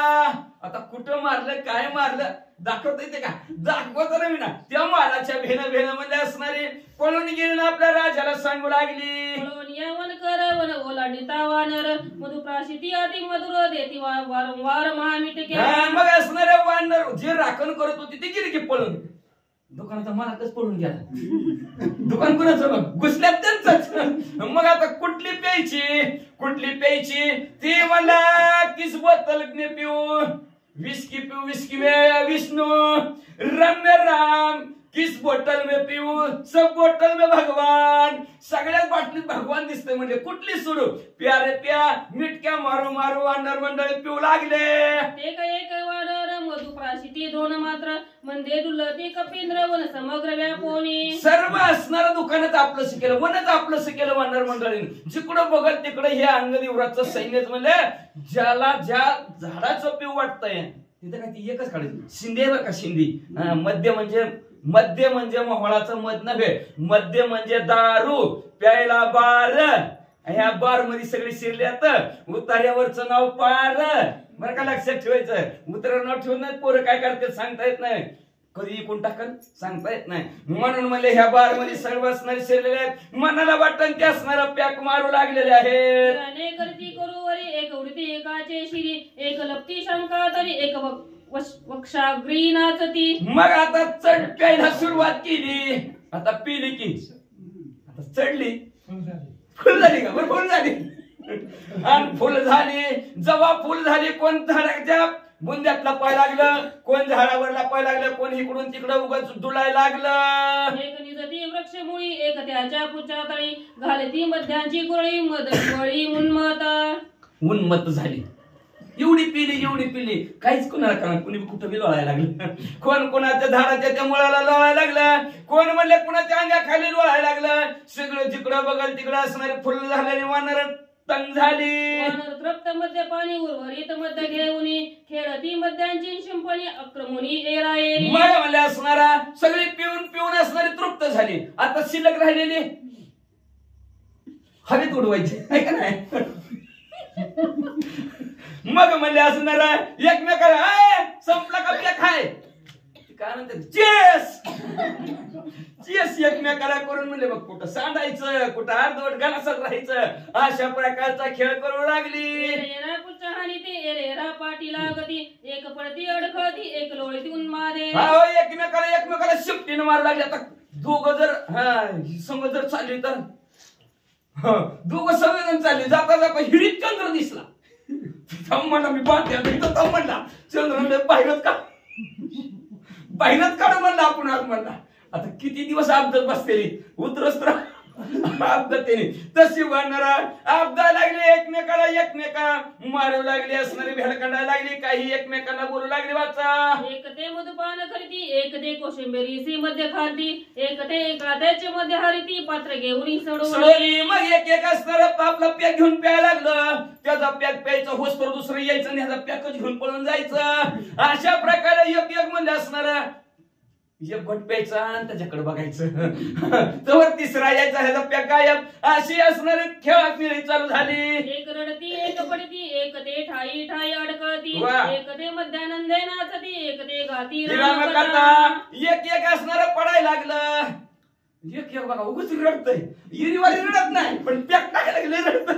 आता कुठं मारलं काय मारलं दाखवता येते का? दाखवता नाही ना. त्या माराच्या भेन मध्ये असणारी पळून गेली आपल्या राजाला सांगू लागली, पळून यावन कर वन ओलांडिता वानर मधुप्राशिती अति मधुर देती वारंवार महामिट मग असणाऱ्या वानर जे राखण करत होती ती गेली की पळून. दुकानाचा मालकच पळून गेला. दुकान कुणाचं मग घुसल्यात त्यांचंच. मग आता कुठली प्यायची ती मला किस बोतल में पिऊ, विस्की पिऊ विस्की में विष्णू, रम्य राम किस बोतल में पिऊ, सब बोतल में भगवान. सगळ्याच बाटलीत भगवान दिसतंय. म्हणजे कुठली सोडू? प्या रे प्या, मिटक्या मारू मारू वानर मंडळी पिऊ लागले. एक वानर मधुप्राशिती दोन मात्र मंदे डुलती कपिंद्र वन समग्र व्यापोनी. सर्व असणारं दुकानच आपलंसं केलं, वनच आपलंसं केलं वानर मंडळीने. जिकडं बघल तिकडं हे अंगदेवराचं सैन्यच म्हणलं. ज्याला ज्या झाडाचं पिऊ वाटतंय तिथं काय ती एकच काढायची शिंदे बरं का, शिंदी. मद्य म्हणजे मोहळाचं मध नव्हे, मद्य म्हणजे दारू. प्यायला बार. ह्या बार मध्ये सगळी शिरल्यात. उतार्यावरचं नाव पार. बरं का लक्षात ठेवायचं. उतारा नाव ठेवत नाही पोरं काय करते सांगता येत नाही. कधी कोण टाकल सांगता येत नाही. म्हणून मला ह्या बार मध्ये सर्व असणारे शिरलेले आहेत. मनाला वाटण ते असणारा पॅक मारू लागलेले आहेत. अनेक करती करू वरी एक उडती एकाचे शिरी, एक लपती शंका तरी एक वक्षाग्री नाचती. मग आता चढ प्यायला सुरुवात केली. आता पिली की आता चढली, फुल झाली का? बरं फुल झाली. आणि फुल झाली. जेव्हा फुल झाली कोण झाडाच्या बुंद्यातला पाय लागलं, कोण झाडावरला पाय लागलं, कोण इकडून तिकडं उगाच डुलाय लागलं. एक निजती वृक्ष मुळी एक त्याच्या पुच्या तळी, घालती मध्यांची गोळी मदळी उन्मत्त झाली. एवढी पिली काहीच कुणाला कळलं. कुणी कुठं बी लोळायला लागलं. कोण कोणाच्या झाडाच्या त्या मुळाला लोळायला लागलं, कोण म्हणले कुणाच्या अंगाखाली लोळायला लागलं. सगळं जिकडं बघल तिकडं असणारे फुल झाल्याने वानर तंग झाली. वानर तृप्त मध्य पाणी उर्वरित मध्य घेऊनी, खेळती मध्यांची शिंपणी आक्रमणी एरायेरी. मला असणारा सगळी पिऊन असणारी तृप्त झाली. आता शिल्लक राहिलेली हवेत उडवायची आहे का नाही. मग म्हणले असणारा एकमेकाला संपला का प्या खाय काय म्हणते चेस एकमेकाला करून म्हणले बघ कुठं सांडायचं, कुठं अर्धवट गलासात राहायचं. अशा प्रकारचा खेळ करू लागली. पाठी लागती एक पडती अडकळती एक लोळती उन्मादे. एकमेकाला शिफ्टीनं मारू लागले. आता दोघं जर संघ जर चालली तर दोघं सगळेजण चालले. जाता जाता हिडीत चंद्र दिसला. म्हणला मी बांधल्या म्हणला चंद्र बाहेरच काढ म्हणला आपण आज म्हणला. आता किती दिवस अपघात बसलेली उतरस तर अपघातेने तशी वाढणारा अपघात लागले. एकमेका मारू लागले. असणारी भेड काढायला लागली. काही एकमेकांना बोलू लागले. वाचा एक ते मधुपान करीती एक ते कोशिंबिरी मध्ये खाती एक ते एखाद्याचे मध्ये हरिती पात्र घेऊन सोडली. मग एक असणार आपला पॅक घेऊन प्यायला लागलं. त्याचा पॅक प्यायचा होस तर दुसरं यायचं आणि ह्याचा पॅकच घेऊन पळून जायचं. अशा प्रकारे एक म्हणजे असणार एक घोट प्यायचा आणि त्याच्याकडे बघायचं. तर तिसरा यायचा ह्याचा पॅक गायब. अशी असणारी खेळाखिळी चालू झाली. एक रडती एक पडती एक ते ठाई अडकळती एक ते मध्यानंदे नाचती एक ते गाती एक असणार पडायला लागलं. एक बघा उगच रडतय. इरीवाली रडत नाही पण पॅक टाकायला लागले रडत.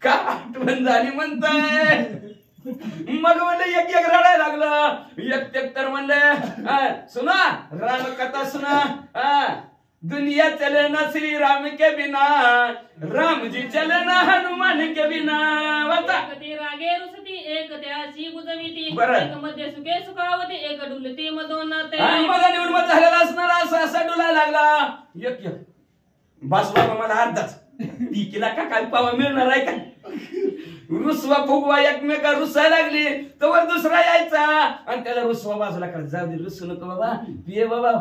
का आठवण झाली म्हणताय. मग म्हणलं एक रडायला लागलं. एक तर म्हणलं सुना रामकथा सुना. दुनिया चले ना श्री राम के बिना, राम जी चले ना हनुमान के बिना. एक ते रागे रुसती एक त्याची बुजविती एक मध्ये सुखे सुखावती एक डुलती मधोन्नते. मग निवडमत झालेला असणार असा डुलायला लागला. एक बस बाबा मला अर्धाच पिकीला का काय पावा मिळणार आहे का. रुसवा फुगवा एकमेका रुसायला लागली. तर दुसरा यायचा आणि त्याला रुसवा बाजूला काढ. जाऊ दे रुसू नको बाबा पिये बाबा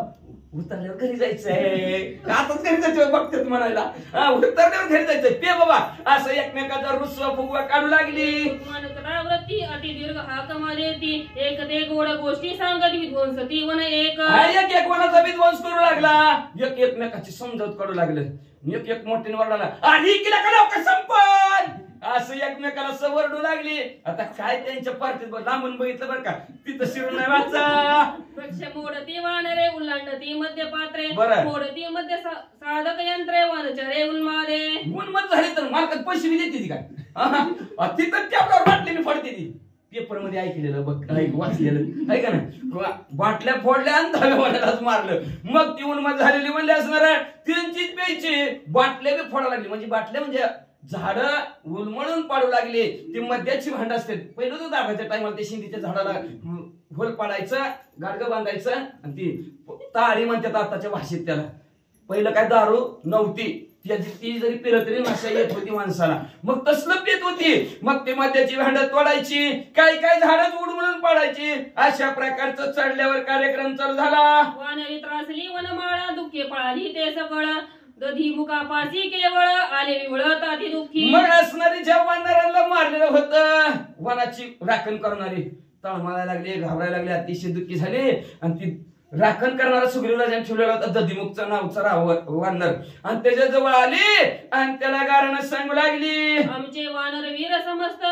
उतरल्यावर घरी जायचंय. आताच घरी जायचं बघतात म्हणायला. उतरल्यावर घरी जायचंय पे बाबा. असं एकमेकाचा रुसवा फुगवा काढू लागली. वृत्ती अति दीर्घ हाक मारेती एक ते गोड गोष्टी सांगत विध्वंसती वन एक वनाचा विध्वंस करू लागला. एकमेकाची समजावत काढू लागले. एक मोठ्याने वरडाला आणि केला का लवकर संपन. असं एकमेकाला सवरडू लागली. आता काय त्यांच्या पार्टीत लांबून बघितलं बरं का, तिथं शिरून नाही वाचा. वृक्ष मोडती वानरे उल्लांडती मध्य पात्रे बरं. मोडती मध्य साधक यंत्रे वनचरे उन्मादे. उन्मत झाली तर मालकात पैसे बी देते ती काय? तिथं त्यावर बाटलीने फोडते ती. पेपर मध्ये ऐकलेलं बघ, वाचलेलं आहे का नाही? बाटल्या फोडल्या आणि धाब्यावाल्यालाच मारलं. मग ती उन्मत झालेली म्हणली असणार त्यांचीच प्यायची. बाटल्या बी फोडा लागली. म्हणजे बाटल्या म्हणजे झाडं उलमळून पाडू लागली. ती मद्याची भांड असते. पहिलं तर दाबाच्या टायमाला ते शिंदीच्या झाडाला होल पाडायचं, गाडगं बांधायचं आणि ती ताळी म्हणतात आताच्या भाषेत त्याला. पहिलं काय दारू नव्हती, ती जरी पिलं तरी नशा येत होती माणसाला. मग तसलं पित होती. मग ती मद्याची भांड तोडायची, काही काही झाडच उडमळून पाडायची. अशा प्रकारचं चढल्यावर कार्यक्रम चालू झाला. वानरी त्रासली वनमाळा दुःखे पळाली ते सकळ दधी मुकापासी केवळ आले विवळ ताती दुःखी. मग असणारी ज्या वानरांना मारलेलं होतं, वनाची राखण करणारी तळमळायला लागली, घाबरायला लागली, अतिशय दुःखी झाली. आणि ती राखण करणारा सुग्रीवराजाने ठेवलेला होता दधीमुखचा नावचा वानर. आणि त्याच्या जवळ आली आणि त्याला गारणं सांगू लागली, आमचे वानर वीर समस्त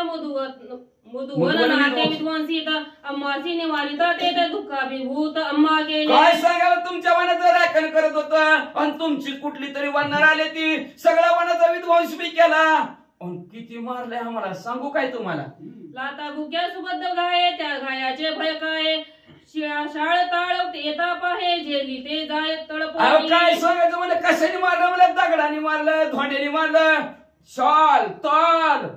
मधुवन नाते विद्वांसित अम्मासी निवारिता ते दुःखाभिभूत अम्मा गेले. काय सांगावं, तुमच्या वनाचं राखण करत होता आणि तुमची कुठली तरी वानर आले, ती सगळ्या वनाचा विध्वंस बी केला. किती मारले आम्हाला सांगू काय तुम्हाला? लाता बुक्या सुबद्ध गाये त्या गायाचे भय काय शाळ ताळ येता पाहे जेली ते जाय तळप. काय सांगायचं मला, कशाने मारलं मला? दगडाने मारलं, धोंड्याने मारलं, शाल ताल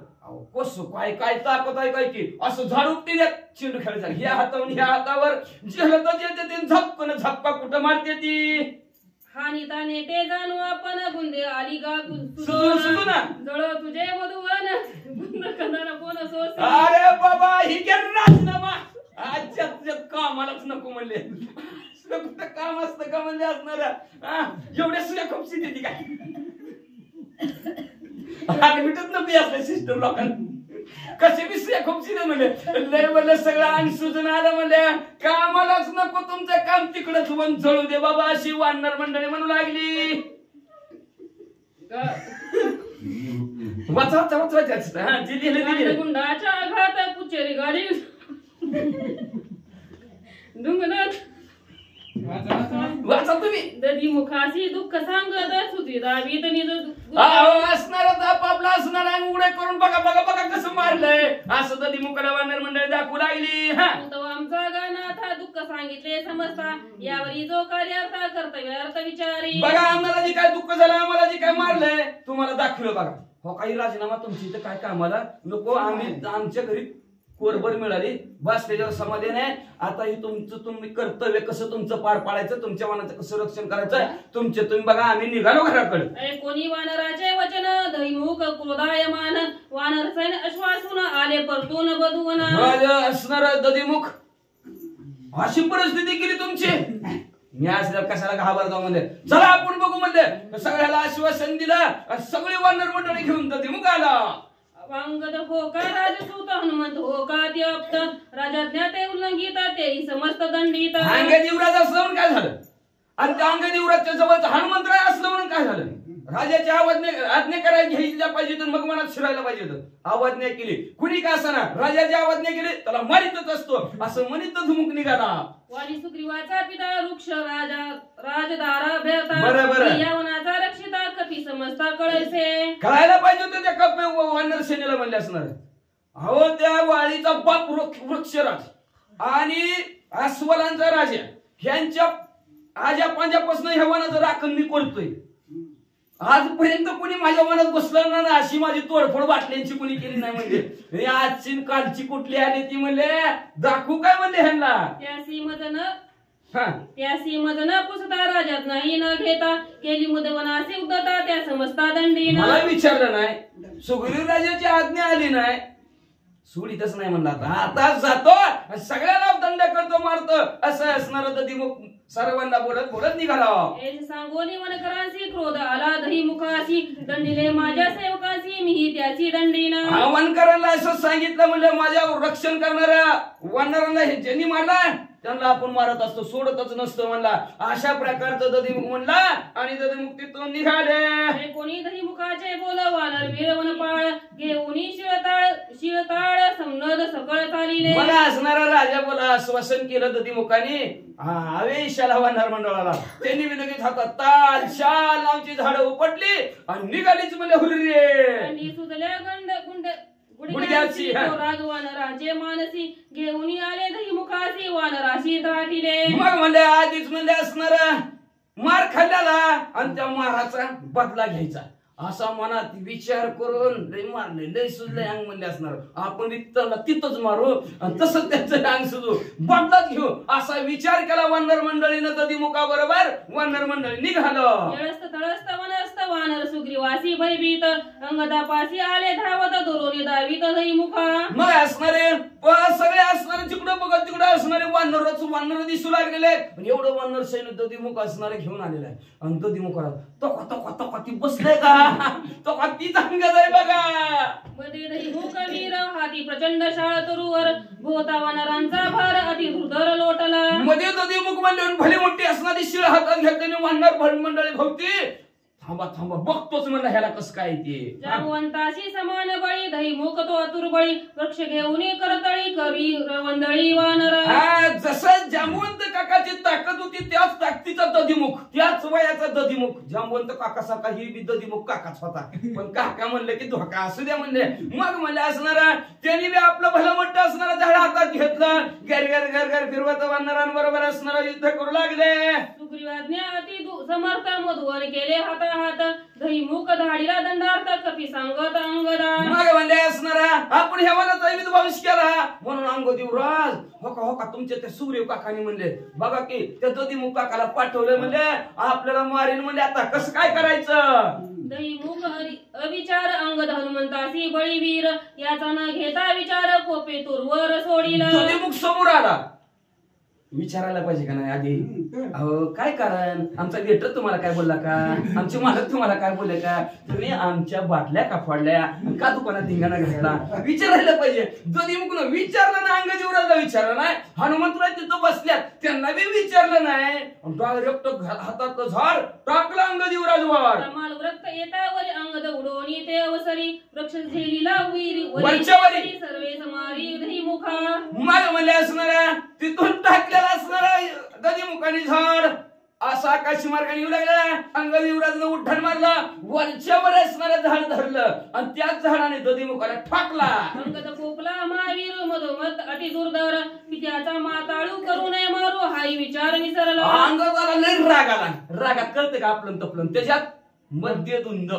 कसं काय काय ताकद आहे काय की असं झाडू तिने चेंडू खेळायचा. ह्या हातावर ह्या हातावर जेल तर येते ते झपकन झपका कुठं मारते ती. हानी ताने ते जाणू आपण गुंदे आली गा सुजू ना. जळ तुझे मधुवन गुंद कनाला कोण सोस. अरे बाबा ही गेल राजीनामा. आजच्या तुझ्या कामालाच नको म्हणले. कुठं काम असतं का म्हणजे असणार एवढ्या सुद्धा खूप सिद्धी ती काय भेटत नको असल्या सिस्टम लोकांना. कसे बी सुया खूप सिद्ध म्हणले, लय म्हणले सगळं आणि सुजून आलं म्हणले कामालाच नको, तुमचं काम तिकडच वन जळू दे बाबा. अशी वानर मंडळी म्हणू लागली. वाचा गुंडाच्या आघात पुचेरी गाडी डुंगनाथ वाचा तुम्ही. दधी मुखाशी दुःख सांगत सुती दाबीत निज असणार आपापला असणार आणि उडे करून बघा बघा बघा कसं मारलंय. असं दधी मुखाला वानर मंडळी दाखवू लागली. आमचा गानाथा दुःख सांगितले समजता यावरी जो कार्यार्थ कर्तव्यार्थ विचारी. बघा आम्हाला जे काय दुःख झालं, आम्हाला जे काय मारलंय तुम्हाला दाखवलं बघा. हो काही राजीनामा तुमची इथं काय कामाला नको. आम्ही आमच्या घरी कोरभर मिळाली बस, त्याच्यावर समाधान आहे. आता ही तुमचं तुम्ही कर्तव्य कसं तुमचं पार पाडायचं, तुमच्या वनाचं कसं रक्षण करायचं तुमचे तुम्ही बघा. आम्ही निघालो घराकडे. कोणी वानराचे वचन दैमुख क्रोधायमान वानर सैन अश्वासून आले परतून बधून असणार दधीमुख. अशी परिस्थिती केली तुमची. मी असल्या कशाला घाबरतो म्हणले, चला आपण बघू म्हणले. सगळ्याला आश्वासन दिलं, सगळी वानर मंडळी घेऊन दधीमुख आला. वांगद हो का राजसूत हनुमंत हो का त्यप्त राजाज्ञा ते उल्लंघित ते समस्त दंडित. अंगदेवराज असलं म्हणून काय झालं? आणि त्या अंगदेवराजच्या जवळ हनुमंतराय असलं म्हणून काय झालं? राजाची आज्ञा करायला घ्यायला पाहिजे तर मग मनात शिरायला पाहिजे होतं. आज्ञा केली कुणी का असना, राजाची आज्ञा केली त्याला मारितच असतो असं म्हणित धुमुक निघाला. वाली सुग्रीवाचा पिता वृक्ष राजा राजदारा भेटा बरोबर या वनाचा रक्षिता कपी समजता कळसे. कळायला पाहिजे होतं त्या कप वानर सेनेला म्हणले असणार. अहो त्या वाळीचा बाप वृक्षराज आणि अस्वलांचा राजा ह्यांच्या आजा पांजापासून ह्या वनाचं राखण मी करतोय. आजपर्यंत कोणी माझ्या मनात बसलं ना अशी माझी तोडफोड बाटल्यांची कोणी केली नाही. म्हणजे आजची कालची कुठली आली ती म्हणले दाखवू काय म्हणले ह्यांना. त्यासी मदन पुसता राजात नाही न घेता केली मुदवनासी उद्धता त्या समजता दंडीन. मला विचारलं नाही, सुग्रीव राजाची आज्ञा आली नाही, सोडीतच नाही म्हणला. आता जातो सगळ्याला दंड करतो मारतो असं असणार दधीमुख सर्वांना बोलत बोलत निघाला. सांगोनी वनकरांशी क्रोध आला दही मुखाशी दंडिले माझ्या सेवकाशी मी त्याची दंडीन. वनकरांना असं सांगितलं म्हणजे माझ्या रक्षण करणाऱ्या वानरांना हे ज्यांनी मारला त्यांना आपण मारत असतो, सोडतच नसतो म्हणला. अशा प्रकारचं दधीमुख म्हणला आणि दधीमुख तिथून निघाले. कोणी दहीमुखाचे बोल वानर वीर वनपाळ घेऊनी शिळताळ समनद सकळ चालिले. मला असणारा राजा बोला आश्वासन केलं दधीमुखाने आवेशाला वानर मंडळाला. त्यांनी लगेच हातात ताल शाल नावची झाडं उपटली आणि निघालीच म्हणजे हुर्रे सुजल्या गुंड गुडघ्याची वानराचे मानसी घेऊन आले दहीमुखासी वानराशी दाटिले. मग म्हणले आधीच म्हणजे असणार मार खाल्ल्याला आणि त्या माराचा बदला घ्यायचा असा मनात विचार करून लय मारले लय सुजले अंग म्हणले असणार. आपण त्याला तिथंच मारू आणि तसंच त्यांचं अंग सुजू बदलाच घेऊ असा विचार केला वानर मंडळीनं. दधीमुखा बरोबर वानर मंडळी निघालं. जळस्त तळस्त वनस्त वानर सुग्रीवासी भयभीत अंगदापासी आले धावत दोरोनी दावीत दहीमुखा. मग असणारे सगळे असणारे तिकडं बघत तिकडं असणारे वानर दिसू लागलेले. पण एवढं वानर सैन्य दधीमुख असणारे घेऊन आलेलं आहे. आणि दधीमुखाला तो ती बसले का तो ती चांगलं आहे बघा. मध्ये दहीमुख वीर हाती प्रचंड शाळ तरुवर भोवता वानरांचा भार अति दुर्धर लोटला. मध्ये दधीमुख म्हणले भली मोठी असणारी शिळ हातात घेतल्याने वानर भर मंडळी भोवती थांबा थांबा बघतोच म्हणलं ह्याला कसं काय ते. जामवंताशी समान बळी दहीमुख तो अतुर बळी वृक्ष घेऊन करतळी करी रवंदळी वानरा. जसं जामवंत काकाची ताकद होती त्याच ताकदीचा दधीमुख त्याच वयाचा दधीमुख. जामवंत काका सारखा ही बी दधीमुख काकाच होता. पण काका म्हणले की धोका असू द्या म्हणले. मग म्हणले असणारा त्यांनी बी आपलं भलं मोठं असणारा झाड हातात घेतलं. घर घर घर घर फिरवत वानरांबरोबर असणारा युद्ध करू लागले. सुग्रीवाज्ञा अति समर्थ मधुवन केले हाता हात दहीमुख धाडीला दंडार्थ कपी सांगत अंगदा. मग म्हणले असणारा आपण ह्या वनाचा विध्वंस केला म्हणून अंगदेवराज हो का तुमच्या त्या सुग्रीव काकाने म्हणले बघा की त्या दधीमुख काकाला पाठवलं म्हणले आपल्याला मारीन म्हणले. आता कसं काय करायचं. दहीमुख अविचार अंगद हनुमंतासी बळीवीर याचा न घेता विचार कोपे तुरवर सोडीला. दधीमुख समोर आला. विचारायला पाहिजे का नाही आधी अहो काय कारण आमचा लेटर तुम्हाला काय बोलला का आमचे मालक तुम्हाला काय बोलले का तुम्ही आमच्या बाटल्या का फोडल्या का दुकानात धिंगाणा घातला विचारायला पाहिजे. दधीमुख विचारलं ना अंगदेवराजला विचारलं नाही. हनुमंतराज तिथं बसल्यात त्यांना बी विचारलं नाही. डायरेक्ट हातात झाड टाकलं अंगदेवराजवर. माल व्रत येतावर अंगद उडवणी ते अवसरी वृक्ष झेलीला वरच्यावरी सर्वे समारी दहीमुखा. मग म्हणले असणारा तिथून टाकलेला असणारा दधीमुखाने झाड असा आकाशी मार्गाने येऊ लागला. अंगदेवराजनं उड्डाण मारलं वरच्यावर असणारं झाड धरलं आणि त्याच झाडाने दधीमुखाला ठाकला. अंगद कोपला महावीर मधोमत अति दुर्धर पित्याचा माताळू करू नये मारू हाही विचार विसरला. अंगदाला लय राग आला. रागात कळते का आपलं तपलं त्याच्यात मध्य धुंद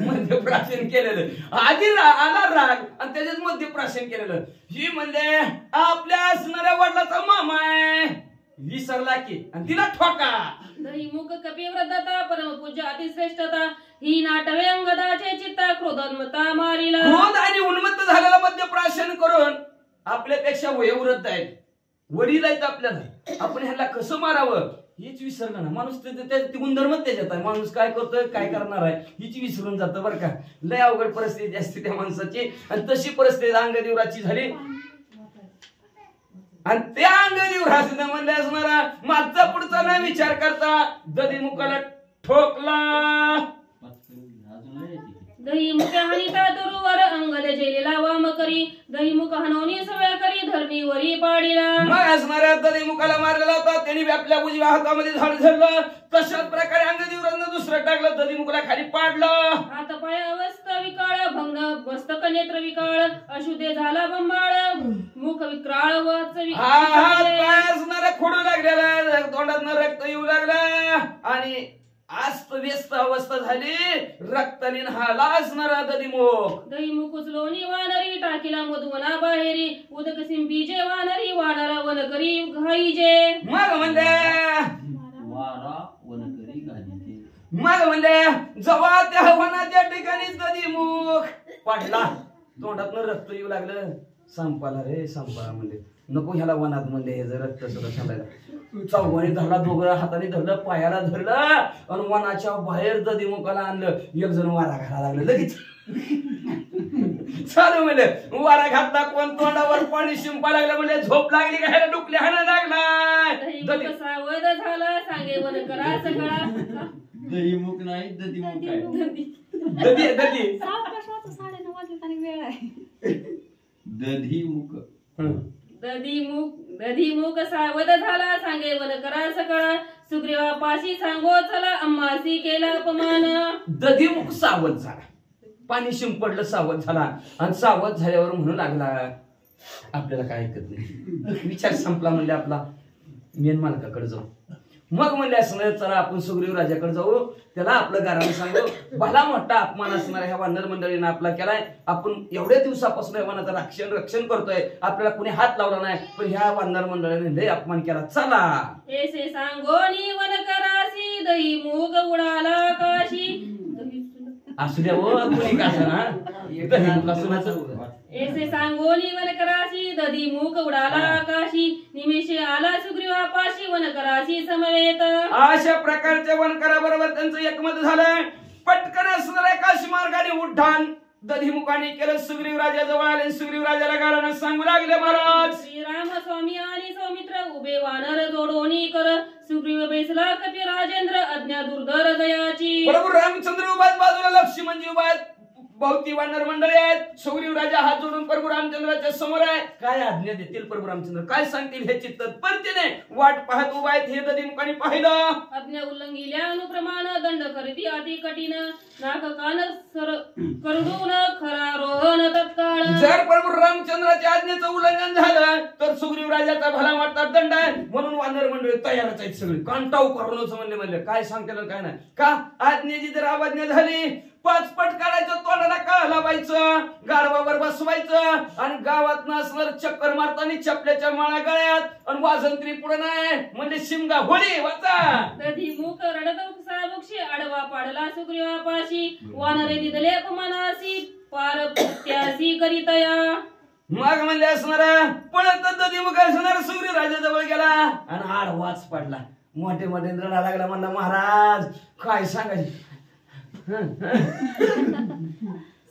मध्य प्राशन केलेलं. आधी आला राग आणि त्याच्यात मध्य प्राशन केलेलं. ही म्हणले आपल्या असणाऱ्या वडिलाचा मामा आहे विसरला की आणि तिला ठोका. दहीमुख कपिव्रतता परमपूज्य अतिश्रेष्ठता ही नाटवे अंगदाचे चित्ता क्रोधोन्मता मारिला. क्रोध आणि उन्मत्त झालेला मध्य प्राशन करून आपल्यापेक्षा वयोवृद्ध आहेत वडील आहेत आपल्याला आपण ह्याला कसं मारावं हीच विसरलं ना. माणूस ते गुणधर्म त्याच्यात आहे. माणूस काय करतोय काय करणार आहे हीच विसरून जातं बरं का. लय अवघड परिस्थिती असते त्या माणसाची आणि तशी परिस्थिती अंगदेवराची झाली. आणि त्या अंगदेवराज म्हणले असणारा मागचा पुढचा न विचार करता दधीमुखाला ठोकला. दहीमुख हानिता तरुवर अंगद जेलेला वाम करी दहीमुख हनवणी सवय करी धरणीवरी पाडीला. मग असणाऱ्या दधीमुखाला मारलेला होता. त्यांनी आपल्या उजव्या हातामध्ये झाड धरलं. तशाच प्रकारे अंगदेवराजनं दुसरं टाकलं दधीमुखाला खाली पाडलं. हात पाय अवस्था विकाळ भग्न मस्तक नेत्र विकाळ अशुद्धे झाला बंबाळ मुख विक्राळ वच हात पाय असणारा खोडू लागलेला तोंडातनं रक्त येऊ लागला आणि अस्त व्यस्त अवस्था झाली. रक्ताने हाला असणारा दधीमुख. दहीमुख उचलोनी वानरी टाकीला मधुवना बाहेरी उदक सिंबीजे वानरी वानरा वन करी घाईजे. मग म्हणले जेव्हा त्या वनाच्या ठिकाणी दधीमुख पडला तोंडातनं रक्त येऊ लागलं. संपाला रे संपाला म्हणले नको ह्याला वनात म्हणले हे जर रक्त सुद्धा सांगायला चौघाने धरला, दोघं हाताने धरलं, पायाला धरलं आणि वनाच्या बाहेर दधीमुखाला आणलं. एक जण वारा घाला लागलं लगेच चालू म्हणलं वारा घातला, कोण तोंडावर पाणी शिंपा लागलं म्हणले झोप लागली का ह्याला डुकले हाणा लागला. सावध झाला सांगे वन करा सकळा. दहीमुख नाही दधीमुख आहे. दधी दधी 9:30 वाजले वेळ आहे. दधीमुख दधीमुख सावध झाला सांगे वन करा सकळा. सुग्रीवापाशी सांगो चला अम्मासी केला अपमान. दधीमुख सावध झाला, पाणी शिंपडलं, सावध झाला आणि सावध झाल्यावर म्हणू लागला आपल्याला काय ऐकत नाही. विचार संपला म्हणले आपला मेन मालकाकडे जाऊ. मग म्हणले असं चला आपण सुग्रीव राजाकडे जाऊ, त्याला आपलं गारानं सांगू. भला मोठा अपमान असणाऱ्या ह्या वानर मंडळीनं आपला केलाय. आपण एवढ्या दिवसापासून या वनाचं रक्षण करतोय, आपल्याला कुणी हात लावला नाही, पण ह्या वानर मंडळीने लय अपमान केला. चला ऐसे सांगोनी वन करासी दही मूग उडाला काशी. असू द्या हो कुणी का ना ऐसे सांगोनी वन करासी दधी मूग उडाला आकाशी. निमेषे आला सुग्रीवापाशी वन करासी समवेत. अशा प्रकारच्या वनकराबरोबर त्यांचं एकमत झालं. पटकन असणाऱ्या काशी मार्गाने उड्डाण दधीमुखाने केलं. सुग्रीव राजाजवळ आले. सुग्रीव राजाला गारानं सांगू लागले महाराज श्रीराम स्वामी आणि सौमित्र उभे वानर जोडोनी कर. सुग्रीव बेसला कपी राजेंद्र आज्ञा दुर्धर जयाची. प्रभू रामचंद्र उभात, बाजूला लक्ष्मणजी उभात, भोवती वानर मंडळी आहेत. सुग्रीव राजा हात जोडून प्रभू रामचंद्राच्या समोर आहे. काय आज्ञा देतील प्रभू रामचंद्र, काय सांगतील हे चित्त तत्परतेने वाट पाहत उभा आहेत. हे दधीमुखाने पाहिलं. आज्ञा उल्लंघिल्या अनुप्रमाण दंड करीती अति कठीण. नाक कान करडून खरा रोहन तत्काळ. जर प्रभू रामचंद्राच्या आज्ञेचं उल्लंघन झालं तर सुग्रीव राजाचा भला वाटता दंड आहे. म्हणून वानर मंडळी तयारच आहेत सगळी. कांटाऊ करूनच म्हणले काय सांगते काय नाही का. आज्ञेची जर अवज्ञा झाली 5 पट काढायचं, तोंडाला का लावायचं, गाढवावर बसवायचं आणि गावात असणार चक्कर मारताना चपल्याच्या माळा गळ्यात आणि वाजंत्री पुढे नाही म्हणजे शिमगा होळी वाचा. दधीमुख रडत सामुक्षी आडवा पाडला सुग्रीवापाशी. वानरे दिदले अपमानासी पार प्रत्यासी करीतया. मग म्हणले असणार पळत दधीमुख असणार सुग्रीव राजाजवळ गेला आणि आडवाच पडला. मोठे मोठे रडा लागला म्हणला महाराज काय सांगायचं.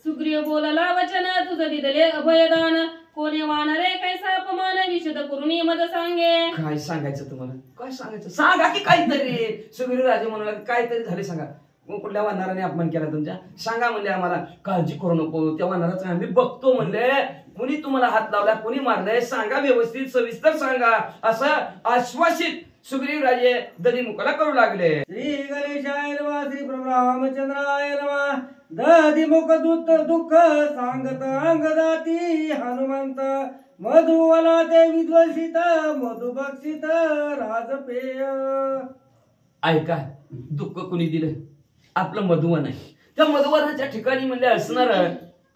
सुग्रीव बोलला वचन तुझं दिदले अभयदान. कोणी वानरे कैसा अपमान विशद करून मद सांगे. काय सांगायचं तुम्हाला, काय सांगायचं सांगा की काहीतरी. सुग्रीव राजे म्हणाला काहीतरी झाले सांगा. कुठल्या वानराने अपमान केला तुमच्या सांगा म्हणले. आम्हाला काळजी करू नको, त्या वानराचा आम्ही बघतो म्हणले. कुणी तुम्हाला हात लावला, कुणी मारलंय सांगा, व्यवस्थित सविस्तर सांगा असं आश्वासित सुग्रीव राजे दधीमुखाला करू लागले. श्री गणेशाय नमः. श्री प्रभू रामचंद्राय नमः. दधीमुख दूत दुःख सांगत अंगदाती हनुमंत. मधुवला ते विद्वसित मधु बक्षित राजपेय. ऐका दुःख कुणी दिलं, आपलं मधुवन आहे. त्या मधुवनाच्या ठिकाणी म्हणजे असणार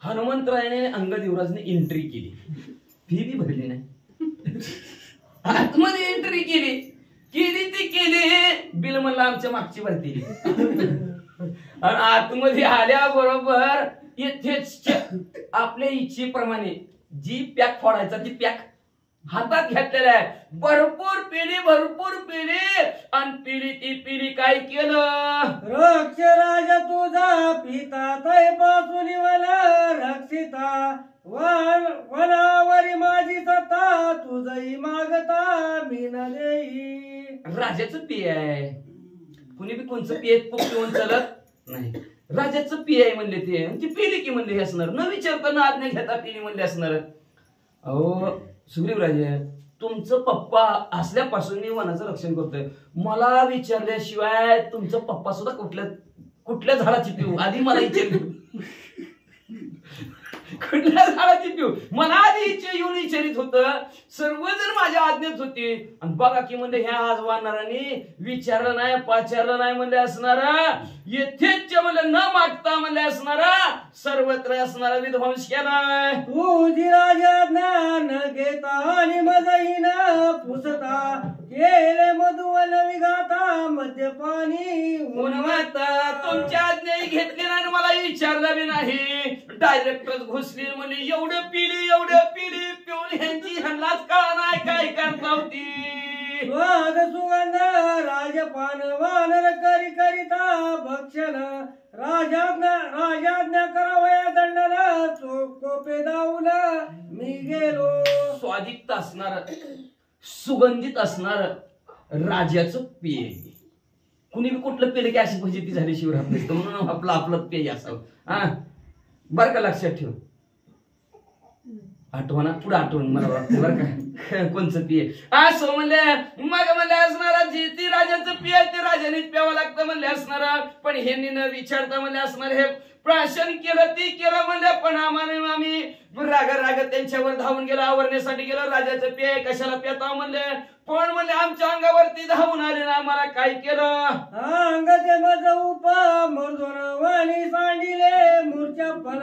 हनुमंतरायाने अंगद युवराजने एंट्री केली. फी बी भरली नाही, आतमध्ये एंट्री केली ती केली. बिल म्हणलं आमच्या मागची भरती. आणि आतमध्ये आल्याबरोबर येथेच आपल्या इच्छेप्रमाणे जी पॅक फोडायचा ती पॅक हातात घेतलेला आहे. भरपूर पिली आणि पिली काय केलं. रक्ष राजा तुझा पिता तै पासून मला रक्षिता. वनावरी माझी सत्ता तुझही मागता मी न देई. राजाचं पिय आहे. कुणी बी कोणचं पिय पिऊन चालत नाही. राजाचं पिय आहे म्हणले ते. ती पिली की म्हणले हे असणार. न विचारता न आज्ञा घेता पिली म्हणले असणार. अहो सुग्रीव राजे तुमचं पप्पा असल्यापासून मी वनाचं रक्षण करतोय. मला विचारल्याशिवाय तुमचं पप्पा सुद्धा कुठल्या झाडाची पिऊ आधी मला विचारली. कुठल्या झाडाची पिऊ मला आधी इच्छा येऊन विचारित होत. सर्वजण माझ्या आज्ञेत होते. आणि बघा की म्हणजे ह्या आज वानरांनी विचारलं नाही पाचारलं नाही म्हणले असणार. येथेच म्हणले न मागता म्हणले असणार सर्वत्र असणारा विध्वंस केलाय. तुझी राजा ज्ञान घेता आणि मजही न पुसता. केले मधुवल विघाता मद्यपानी उन्मत्ता तुमच्या आज्ञाही घेतली नाही आणि मला विचारलं बी नाही. डायरेक्टच घुसली म्हणजे एवढं पिली पिऊन ह्यांची ह्यांनाच कळा नाही काय करता होती. स्वाद सुगंध राजपान वानर करी करिता भक्षण राजाज्ञा करावया दंडना कोपे दाऊन मी गेलो. स्वादिष्ट असणार सुगंधित असणार राजाचं पेय. कुणी बी कुठलं पेय की अशी फजिती झाली शिवराम नसतं म्हणून आपलं पेय असावं. हा बरं का लक्षात ठेव. आठवणा पुढे आठवण मला वाटतं बरं का कोणचं पिये असं म्हणले. मग म्हणले असणारा जी ती राजाचं पिय ते राजानेच प्यावं लागतं म्हणले असणारा. पण हे न विचारता म्हणले असणार हे प्राशन केलं ती केलं म्हणले. पण आम्ही राग त्यांच्यावर धावून गेलो आवरण्यासाठी गेलो. राजाचं पेय कशाला पिता म्हणले. पण म्हणले आमच्या अंगावरती धावून आले ना आम्हाला काय केलं. अंग ते मज उपा मर्दोन वाणी सांडिले मूर्छा पण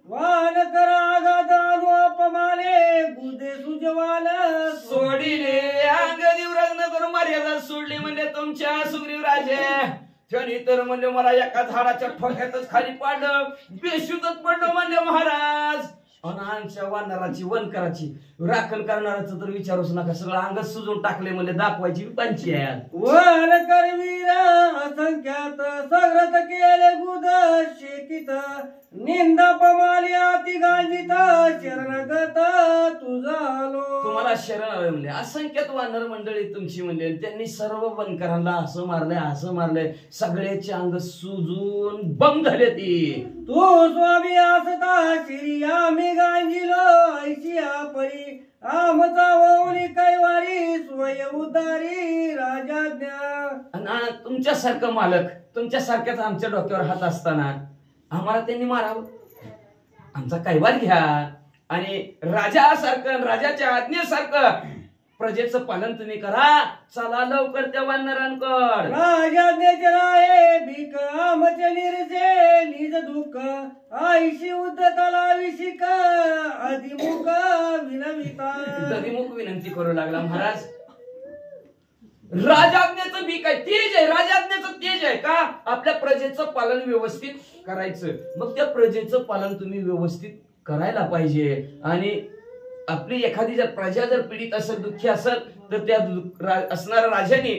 वान करा आघात अनु अपमाने गुदे सुजवान सोडिले. अंग दिवराज न करून मर्यादा सोडली म्हणजे तुमच्या सुग्रीव राजे. त्यांनी तर म्हणजे मला एका झाडाच्या ठोक्यातच खाली पाडलं बेशुद्धच पडलो म्हणजे महाराज. आमच्या वानराची वनकराची राखण करणाराचं तर विचारूच नका. सगळं अंगच सुजून टाकले म्हणजे दाखवायची पंचायत. वन करवीर असंख्यात सग्रत केले गुद शेकित निंदा पमाली अति गांजित शरणगत तुझालो. तुम्हाला शरण आलं म्हणले. असंख्यात वानर मंडळी तुमची म्हणले. त्यांनी सर्व वनकरांना असं मारलंय सगळ्याचे अंग सुजून बम झाले. ती तू स्वामी असता श्री आम्ही गांजिलो ऐशी परी आमचा वौनी कैवारी स्वय उदारी राजाज्ञा. तुमच्यासारखं मालक तुमच्यासारख्याच आमच्या डोक्यावर हात असताना आम्हाला त्यांनी मारावं. आमचा कैवार घ्या आणि राजासारखं राजाच्या आज्ञेसारखं प्रजेचं पालन तुम्ही करा. चला लवकर त्या वानरांकड. राजाज्ञेचे राये भीक आमचे निरजे निज दुःख आईशी उद्धताला विशिक अधिमुख विनविता. दधिमुख विनंती करू लागला महाराज. राजाज्ञेचं बी काय तेज आहे. राजाज्ञेचं तेज आहे का आपल्या प्रजेचं पालन व्यवस्थित करायचं. मग त्या प्रजेचं पालन तुम्ही व्यवस्थित करायला पाहिजे. आणि आपली एखादी जर प्रजा जर पीडित असेल दुःखी असेल तर त्या असणाऱ्या राजाने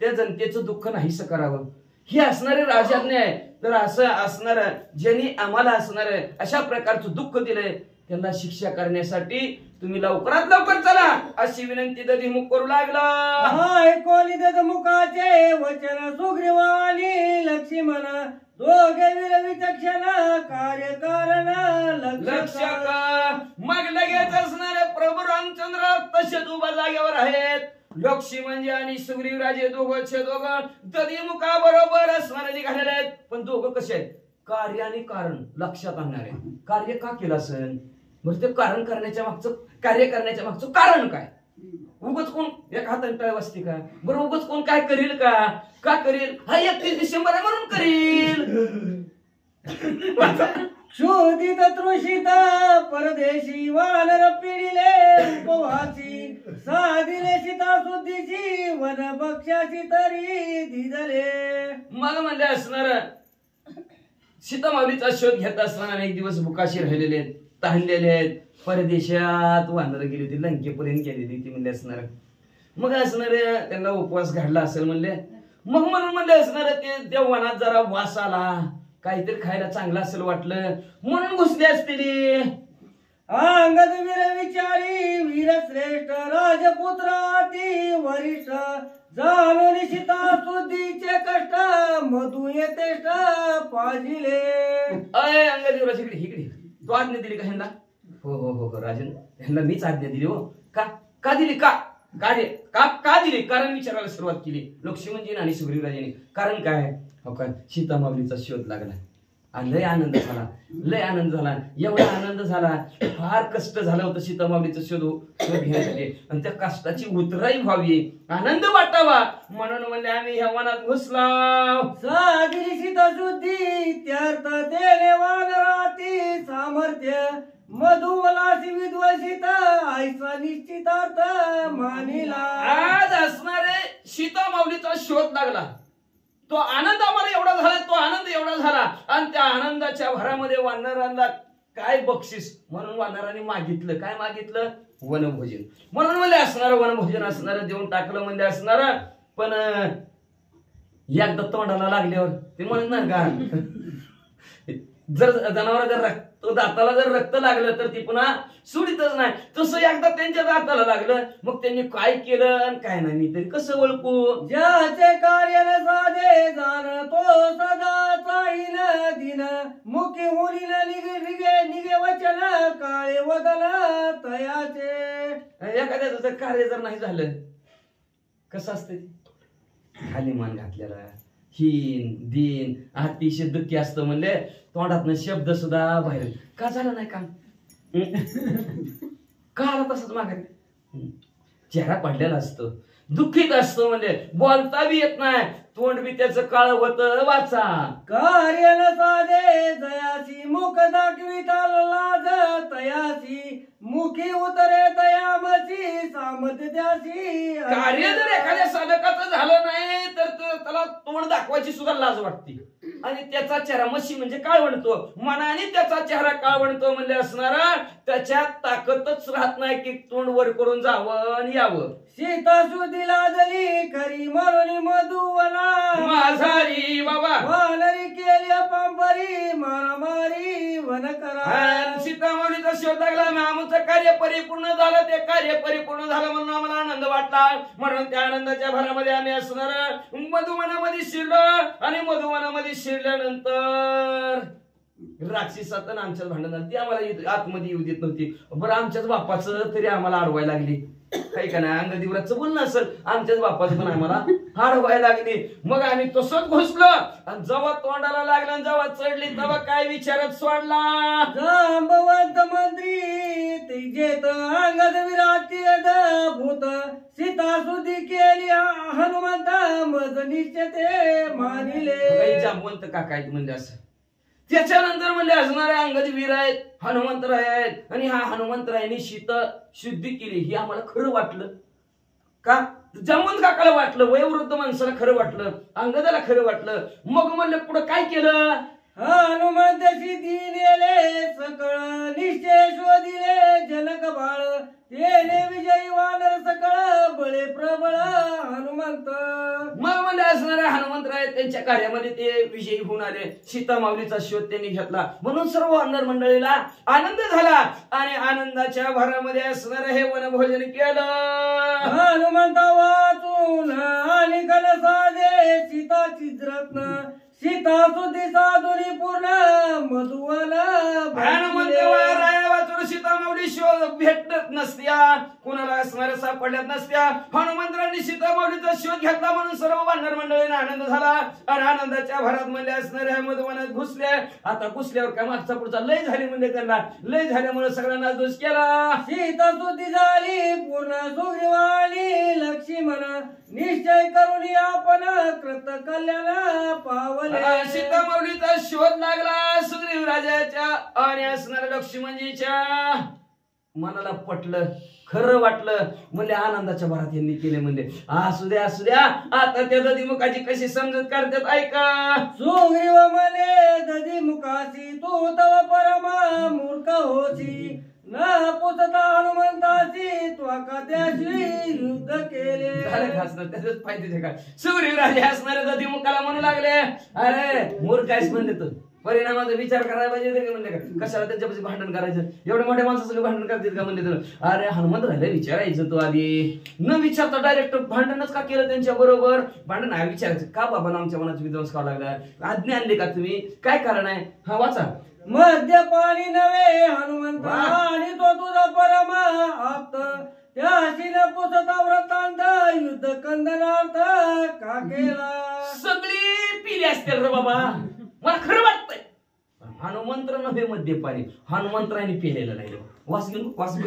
त्या जनतेचं दुःख नाहीसं करावं. ही असणारे राजाज्ञा आहे. तर असं असणार ज्यांनी आम्हाला असणार अशा प्रकारचं दुःख दिलंय त्यांना शिक्षा करण्यासाठी तुम्ही लवकरात लवकर चला अशी विनंती दधिमुख करू लागला. ऐकोली दधमुखाचे वचन सुग्रीवानी लक्ष्मण दोघे वीर विचक्षण कार्यकारण लक्ष का. मग लगेच असणारे प्रभू रामचंद्र तसेच उभा जागेवर आहेत. लक्ष्मण आणि सुग्रीव राजे दोघं दधिमुखा बरोबर असणारे निघालेले आहेत. पण दोघं कसे आहेत कार्य आणि कारण लक्षात आणणारे. कार्य का केलं असेल बरं ते कारण करण्याच्या मागचं कार्य करण्याच्या मागचं कारण काय. उगच कोण एक हाताने टाळ वाजते का बरं. उगच कोण काय करील का करील. हा 31 डिसेंबर आहे म्हणून करील. शोधित तृषित परदेशी वानर पिढिले उपवासी साधिले सीता शुद्धीची वन बक्षाची तरी दिदले. मग म्हणजे असणार सीतामाऊलीचा शोध घेत असताना एक दिवस भुकाशी राहिलेले आहेत ताणलेले आहेत. परदेशात वानर गेली होती लंकेपर्यंत गेलेली ती म्हणजे असणार. मग असणार त्यांना उपवास घडला असेल म्हणले. मग म्हणून म्हणले असणार ते त्या वनात जरा वास आला काहीतरी खायला चांगलं असेल वाटलं म्हणून घुसले असतील. अंगद वीर विचारी वीर श्रेष्ठ राजपुत्र अति वरिष्ठ जाणून सीता शुद्धीचे कष्ट मधु येते पाजिले. अय अंगदेवराज इकडे तू आज्ञा दिली का ह्यांना. हो राजन ह्यांना मीच आज्ञा दिली. हो का दिली का दिली कारण विचारायला सुरुवात केली लक्ष्मणजी आणि सुग्रीवराजांनी. कारण काय हो का सीता माऊलीचा शोध लागला आणि लय आनंद झाला. एवढा आनंद झाला फार कष्ट झालं होतं सीता माऊलीचा शोध घेण्यासाठी. आणि त्या कष्टाची उतराई व्हावी आनंद वाटावा म्हणून म्हणले आम्ही ह्या वनात घुसला. सागरी सीता शुद्धी त्यार्थ तेने वानराती सामर्थ्य मधुवलासी विद्वसित ऐसा निश्चितार्थ मानिला. आज असणारे सीता माऊलीचा शोध लागला. तो आनंद आम्हाला एवढा झाला झाला आणि त्या आनंदाच्या भरामध्ये वानरांना काय बक्षीस म्हणून वानरांनी मागितलं. काय मागितलं? वनभोजन. म्हणून म्हणजे असणार वनभोजन असणार देऊन टाकलं म्हणजे असणार. पण एकदा तोंडाला लागल्यावर ते म्हणत नाही का, जर जनावर जर दाताला जर रक्त लागलं तर ती पुन्हा सोडीतच नाही. तसं एकदा त्यांच्या दाताला लागलं मग त्यांनी काय केलं आणि काय नाही मी तरी कसं ओळखू. ज्याचे कार्य न साधे जाण तो सदा चाईन दिन मुखी होईल निगे वचन काळे वदन तयाचे. एखाद्याचं जर कार्य जर नाही झालं कसं असतं, खाली मान घातलेला हीन दिन अतिशय दुःखी असतं. म्हणले तोंडातनं शब्द सुद्धा बाहेर का झालं नाही काम का आला तसंच मागे चेहरा पडलेला असतो, दुःखीत असतो. म्हणजे बोलता बी येत नाही, तोंड बी त्याचं काळ होत. वाचा कार्य न साधे जयासी मुख दाखविता लाज तयासी मुखी उतरे तयामसी सामत त्यासी. कार्य जर एखाद्या साधकाचं झालं नाही तर त्याला तोंड दाखवायची सुद्धा लाज वाटते आणि त्याचा चेहरा मशी म्हणजे काळवणतो. मनाने त्याचा चेहरा काळवणतो म्हणजे असणारा त्याच्यात ताकदच राहत नाही की तोंड वर करून जावं आणि यावं. सीता सुदिला दली खरी म्हणून मधुवना माझारी बाबा वानरी केली पंपरी मारामारी वन करा. सीतामाऊलीचा शोध लागला. आमचं कार्य परिपूर्ण झालं. ते कार्य परिपूर्ण झालं म्हणून आम्हाला आनंद वाटला. म्हणून त्या आनंदाच्या भरामध्ये आम्ही असणार मधुवनामध्ये शिरलो आणि मधुवनामध्ये शिरल्यानंतर राक्षसात आमच्याच भांडण झालं. ती आम्हाला आतमध्ये येऊ देत नव्हती. बरं आमच्याच बापाचं तरी आम्हाला अडवायला लागली. काही का नाही अंगदिवराचं बोलणं असेल, आमच्याच बापाचं पण आम्हाला अडवायला लागली. मग आम्ही तसंच घुसलो आणि जेव्हा तोंडाला लागलं जेव्हा चढली तेव्हा काय विचारत सोडला. जांबवंत मंत्री तेजेत अंगद विराटी भूत सीता सुधी केली हनुमंत मज निश्चते मानिले. जांबवंत काका आहेत म्हणजे असं. त्याच्यानंतर म्हणजे असणारे अंगद वीर आहेत, हनुमंतराय आहेत आणि हा हनुमंतरायांनी शीत शुद्धी केली. ही आम्हाला खरं वाटलं का? जांबवंत काकाला वाटलं, वयोवृद्ध माणसाला खरं वाटलं, अंगदाला खरं वाटलं. मग म्हणलं पुढे काय केलं? हनुमंत सिद्धी नेले सकळ निश्चय शोधिले जनक बाळ तेने विजयी वानर सकळ बळे प्रबळ हनुमंत. मग म्हणजे असणारे हनुमंतराय त्यांच्या कार्यामध्ये ते विजयी होऊन आले. सीता माऊलीचा शोध त्यांनी घेतला म्हणून सर्व वानर मंडळीला आनंद झाला आणि आनंदाच्या भरामध्ये असणारं हे वनभोजन केलं. हनुमंत वाचून आणि कल साधे सीताची रत्न सीता सुधी साधुनी पूर्ण मधुवन. हनुमंत राया वाचून सीता माऊली शोध भेटत नसत्या, कुणाला असणाऱ्या सापडल्यात नसत्या. हनुमंतरांनी सीता माऊलीचा शोध घेतला म्हणून सर्व वानर मंडळींना आनंद झाला आणि आनंदाच्या भरात म्हणजे असणाऱ्या मधुवनात घुसले. आता घुसल्यावर काय मागचा पुढचा लय झाली म्हणजे त्यांना लय झाल्यामुळे सगळ्यांना दोष केला. सीता सुधी झाली पूर्ण सुग्रीवाणी लक्ष्मण निश्चय करून आपण कृत कल्याण पावले. सीता माऊलीचा शोध लागला सुग्रीव राजाच्या आणि असणाऱ्या लक्ष्मणजीच्या मनाला पटलं, खरं वाटलं. म्हणजे आनंदाच्या भरात यांनी केले. म्हणजे असू द्या असू द्या. आता त्या दधीमुखाची कशी समजत करतात ऐका. सुग्रीव म्हणे दधीमुखाची तू तव परमा मूर्ख होसी न पुसता हनुमंताची त्वका त्याशी युद्ध केले. त्याच फायद्याचे का? सुग्रीव राजा असणाऱ्या दधीमुखाला म्हणू लागले अरे मूर्ख आहेस म्हणले तू, परिणामाचा विचार करायला पाहिजे म्हणले का? कशाला त्यांच्यापाशी भांडण करायचं? एवढ्या मोठ्या माणसाचं भांडण करतात का म्हणले तर? अरे हनुमंत राहिला विचारायचं तू आधी, न विचारता डायरेक्ट भांडणच का केलं त्यांच्या बरोबर? भांडण नाही विचारायचं का? बाबा आमच्या मनाचा विध्वंस करावा लागला, आज्ञा आणली का तुम्ही? काय कारण आहे? हा वाचा. मद्यपाणी नव्हे हनुमंत आणि तो तुझा परम आप्त त्याशी न पुसता व्रतांत युद्ध कंदनार्थ का केला? सगळी पिली असतील रे बाबा, मला खरं वाटतंय. हनुमंत नव्हे मद्यपाणी, हनुमंतराने पिलेलं नाही. वास घेऊन वास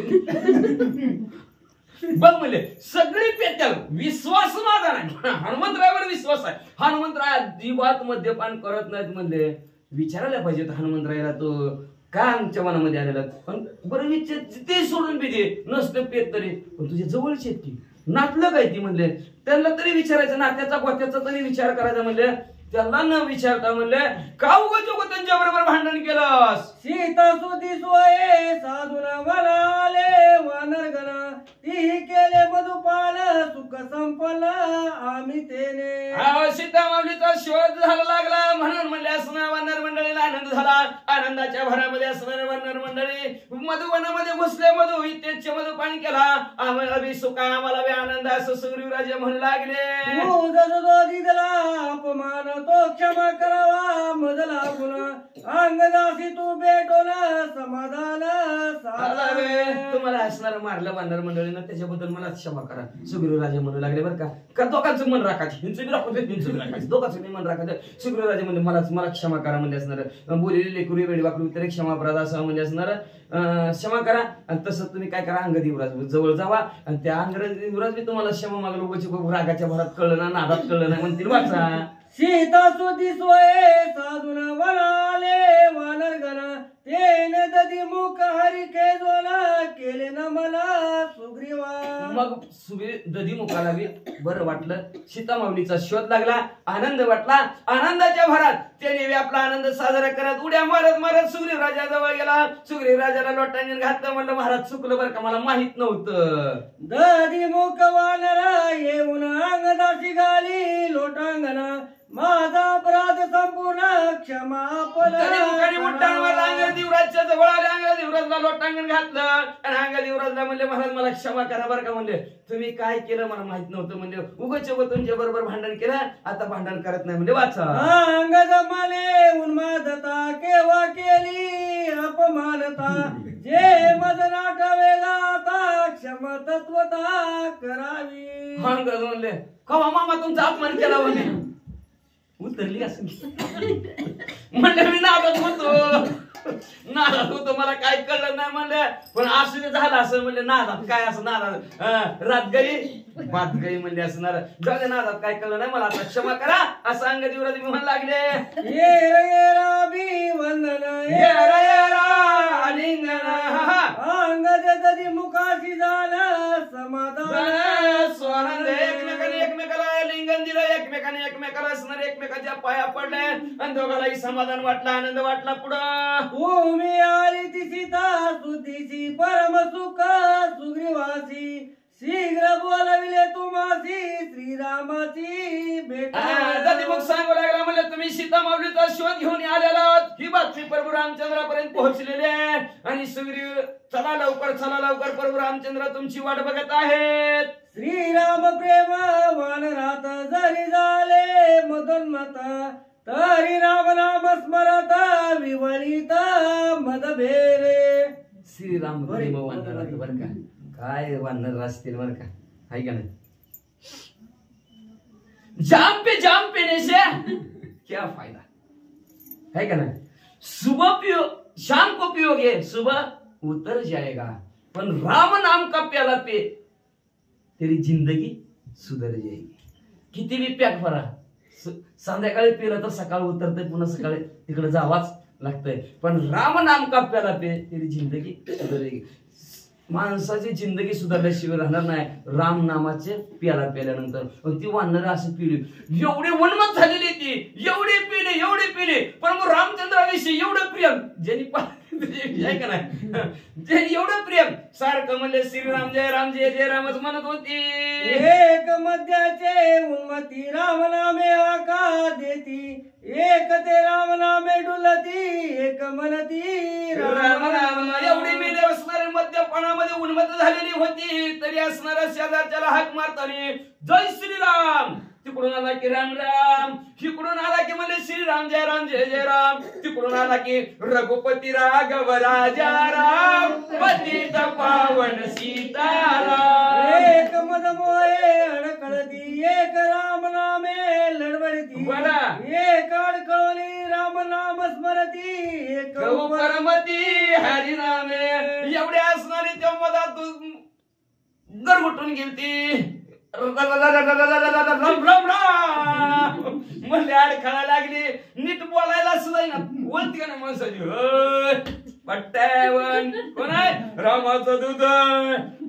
बघ म्हणले सगळी पेत्या. विश्वास माझा नाही, हनुमंतरायावर विश्वास आहे. हनुमंतराय अजिबात मद्यपान करत नाहीत म्हणले. विचारायला पाहिजे हनुमंतरायाला तो का आमच्या मनामध्ये आलेला. पण बरं विचार ते सोडून पिते नसतं पेत तरी, पण तुझ्या जवळची ती नातलं काय ती म्हणले त्यांना तरी विचारायचं, नात्याचा गोत्याचा तरी विचार करायचा म्हणले. त्यांना न विचारता म्हणलं का उगाच त्यांच्या बरोबर भांडण केलंस? सीता सुती सोये साधून म्हणाले वानरगण ती केले मधुपान सुख संपन्न आम्ही तेने. सीता माऊलीचा शोध झाला लागला म्हणून म्हणले असणार वानर मंडळीला आनंद झाला. आनंदाच्या भरामध्ये असणारे वानर मंडळी मधुवनामध्ये घुसले. मधु इत्तेच मधुपान केला. आम्हाला बी सुख आम्हाला बी आनंद असं सुग्रीवराजे म्हणू लागले. दिला अपमान तो क्षमा करावा मजला गुन्हा अंगदासी तू भेटो ना समाधान तुम्हाला असणार मारलं वानर मंडळीनं त्याच्याबद्दल मला क्षमा करा सुग्रीवराजे म्हणू लागले. बरं का दोघांचं मन राखायचं हिंच बी राखायचं हिंच बी राखायचं दोघांचं बी मन राखायचं. सुग्रीवराजे म्हणजे मला क्षमा करा म्हणजे असणार. बोललेली लेकरू वेळी वाकरू तरी क्षमापराध असं म्हणजे असणार. क्षमा करा. आणि तसं तुम्ही काय करा अंगद युवराज जवळ जावा आणि त्या अंगद युवराज बी तुम्हाला क्षमा मागलं. उगाच रागाच्या भरात कळलं ना नादात कळलं नाही म्हणतील वाचा. सीता सुती सोये साधून म्हणाले वानरगण तेने दधी मुख हरिके जोना केले न मला सुग्रीवा. मग दधी मुखाला बी बरं वाटलं. सीता माऊलीचा शोध लागला. आनंद वाटला. आनंदाच्या भरात त्याने आपला आनंद साजरा करत उड्या मारत मारत सुग्रीव राजाजवळ गेला. सुग्रीव राजाला लोटांगण घातलं. म्हणलं महाराज चुकलं बरं का मला माहित नव्हतं. दधी मुख वानर येऊन अंगदाशी घाली लोटांगण माझा अपराध संपूर्ण क्षमा युवराजच्या जवळ आले. अंगद युवराजला लोटांगण घातलं आणि अंगद युवराजला म्हणले महाराज मला क्षमा करा बरं का. म्हणले तुम्ही काय केलं मला माहित नव्हतं. म्हणजे उगाच तुमच्या बरोबर भांडण केलं आता भांडण करत नाही म्हणजे वाचा. अंगद माने उन्मादता केव्हा केली अपमानता जे मज नाटवे गाता क्षमा तत्वता करावी. अंगद म्हणले कवा मामा तुमचा अपमान केला म्हणे. उतरली असं म्हणले मी नादात होतो मला काय कळलं नाही म्हणलं. पण असं झालं असं म्हणले नादात काय असं नादात रात गई बात गई म्हणले असणार. जग नादात काय कळलं नाही मला आता क्षमा करा असं अंगद युवराज म्हणू लागले. अंगद दधी मुखाशी झालं समाधान स्वानंद एकमेकाला लिंगन दिलं. एकमेकाला असणार एकमेकाच्या पाया पडले आणि दोघालाही समाधान वाटलं आनंद वाटला. पुढं तुम्ही आली ती सीता सुतीची परम सुख सुग्रीवासी शीघ्र बोलविले तुम्हासी श्रीरामाची भेट. मग सांगू लागला म्हणले तुम्ही सीता माऊलीचा शोध घेऊन आलेला. ही बातमी प्रभू रामचंद्रापर्यंत पोहोचलेली आहे आणि सुग्रीव चला लवकर प्रभू रामचंद्र तुमची वाट बघत आहेत. श्रीराम प्रेम वानरात जरी झाले मदोन्मत तरी राम नाम स्मरत विवळीत मदभेरे. श्रीराम प्रेम वानरात बरं का काय वानर असतील बरं का आहे का नाही. जाम पे नेशे क्या फायदा है का नहीं. सुबह पियो शाम को पियोगे सुबह उतर जाएगा पण राम नाम का प्याला पे तेरी जिंदगी सुधर जाएगी. किती बी पॅक भरा संध्याकाळी पिलं तर सकाळ उतरते पुन्हा सकाळी तिकडे जावाच लागतंय. पण राम नाम का प्याला पे तेरी जिंदगी सुधरेगी. माणसाची जिंदगी सुधारल्याशिवाय राहणार नाही राम नामाचे प्याला प्याल्यानंतर. ती वानर अशी पिली एवढी उन्मत्त झालेली ती एवढी पिली पण मग रामचंद्राविषयी एवढं प्रेम ज्यांनी आहे का नाही एवढं प्रेम सारखं म्हणले श्रीराम जय रामच म्हणत होती. एक मध्याचे उन्मती राम नामे आका देती एक ते राम नामे डुलती एक म्हणती राम एवढी मेले असणारे मद्यपानामध्ये उन्मत्त झालेली होती तरी असणाऱ्या शेजारच्याला हाक मारताना जय श्रीराम. तिकडून आला की राम राम इकडून आला की म्हणजे श्रीराम जय राम. तिकडून आला की रघुपती राघव राजा राम पतित पावन सीताराम. एक मद मोहे अडकळती एक राम नामे लढवळती एक अडकळली राम नाम स्मरती एक परमती हरिनामे. एवढे असणारे त्या मधात गरगुटून गेलती. म्हणले अडखळा लागली नीट बोलायला सुद्धा ना बोलती का नाही माणसाची. पट्ट्यावन कोण आहे रामाचं दूध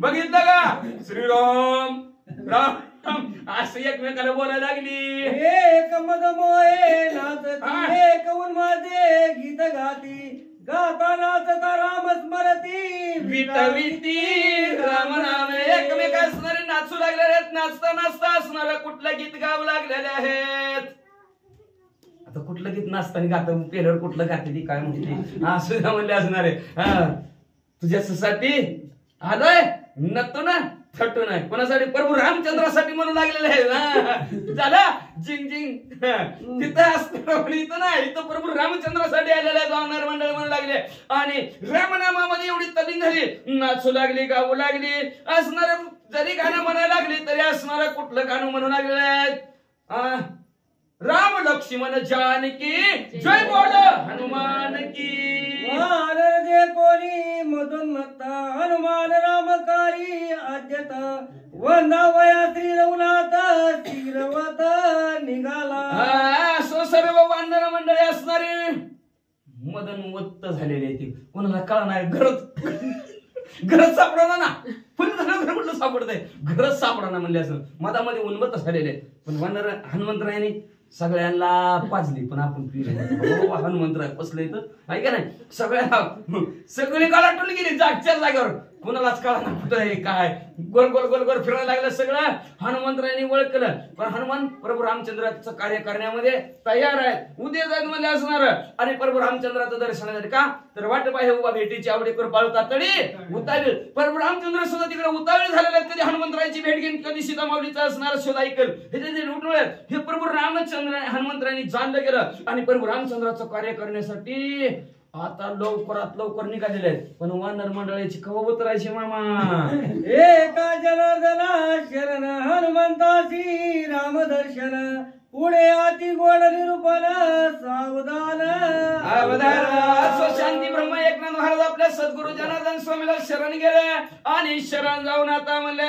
बघितलं का श्रीराम असं एकमेकाला बोलायला लागली. एक मद मोहे नाचती एक उन्मादे गीत गाती गाता नाचता राम स्मरती विटविती राम नाम. एकमेका असणारे नाचू लागलेले आहेत. नाचता नाचता असणारे कुठलं गीत गाव लागलेले आहेत. आता कुठलं गीत नाचताना गातं पेलर कुठलं गाते ती काय म्हणते असं म्हणले असणारे. तुझ्यासाठी आलोय नतो ना थटू नाही. कोणासाठी? प्रभू रामचंद्रासाठी म्हणू लागलेले आहे. झाला जिंग जिंग तिथं असणार इथं नाही. इथं प्रभू रामचंद्रासाठी आलेले आहेत. गावणार मंडळ म्हणू लागले आणि रामनामामध्ये एवढी तल्लीन झाली. नाचू लागली गाऊ लागली. असणारे जरी गाणं म्हणायला लागली तरी असणारं कुठलं गाणं म्हणू लागलेले आहेत. राम लक्ष्मण जानकी जय बोल हनुमान की. वानर दे कोणी मधून मत्ता हनुमान रामकारी आद्यत वंदावया श्री रघुनाथ शिरवत निघाला. असं सर्व वानर मंडळी असणारे मदन वत्त झालेले आहेत. कोणाला कळणार घरच सापडणार ना. फुल झालं घर म्हटलं सापडतंय घरच सापडणार म्हणले असं मधामध्ये उन्मत्त झालेले आहेत. पण वानर हनुमंतरायाने सगळ्यांना पाजली. पण आपण हनुमंतराय बसलं इथं ऐका नाही. सगळी काळाटून गेली जागच्या जागेवर. कोणालाच कळा ना कुठं आहे काय. गोल गोल गोल गोल फिरायला लागलं सगळं. हनुमंतरायांनी ओळखलं. पण हनुमान प्रभू रामचंद्राचं कार्य करण्यामध्ये तयार आहे. उद्या जाईल मध्ये असणार. आणि प्रभू रामचंद्राचं दर्शनासाठी का तर वाट पाहिजे उभा भेटीची आवडी करून पाळता तडी उतावील. प्रभू रामचंद्र सुद्धा तिकडे उतावील झालेले आहेत. कधी हनुमंतरायांची भेट घेऊन कधी सीता माऊलीचा असणार शोध ऐकल. हे उठवळ हे प्रभू रामचंद्र हनुमंतरायांनी जाणलं गेलं. आणि प्रभू रामचंद्राचं कार्य करण्यासाठी आता लवकरात लवकर निघालेले आहेत. पण वानर मंडळाची कवा उतरायची मामा. एका जनार्दना शरण हनुमंतासी राम दर्शन पुढे अति गोड निरूपण सावधान. शांती ब्रह्म एकनाथ महाराज आपल्या सद्गुरु जनार्दन स्वामीला शरण गेले. आणि शरण जाऊन आता म्हणले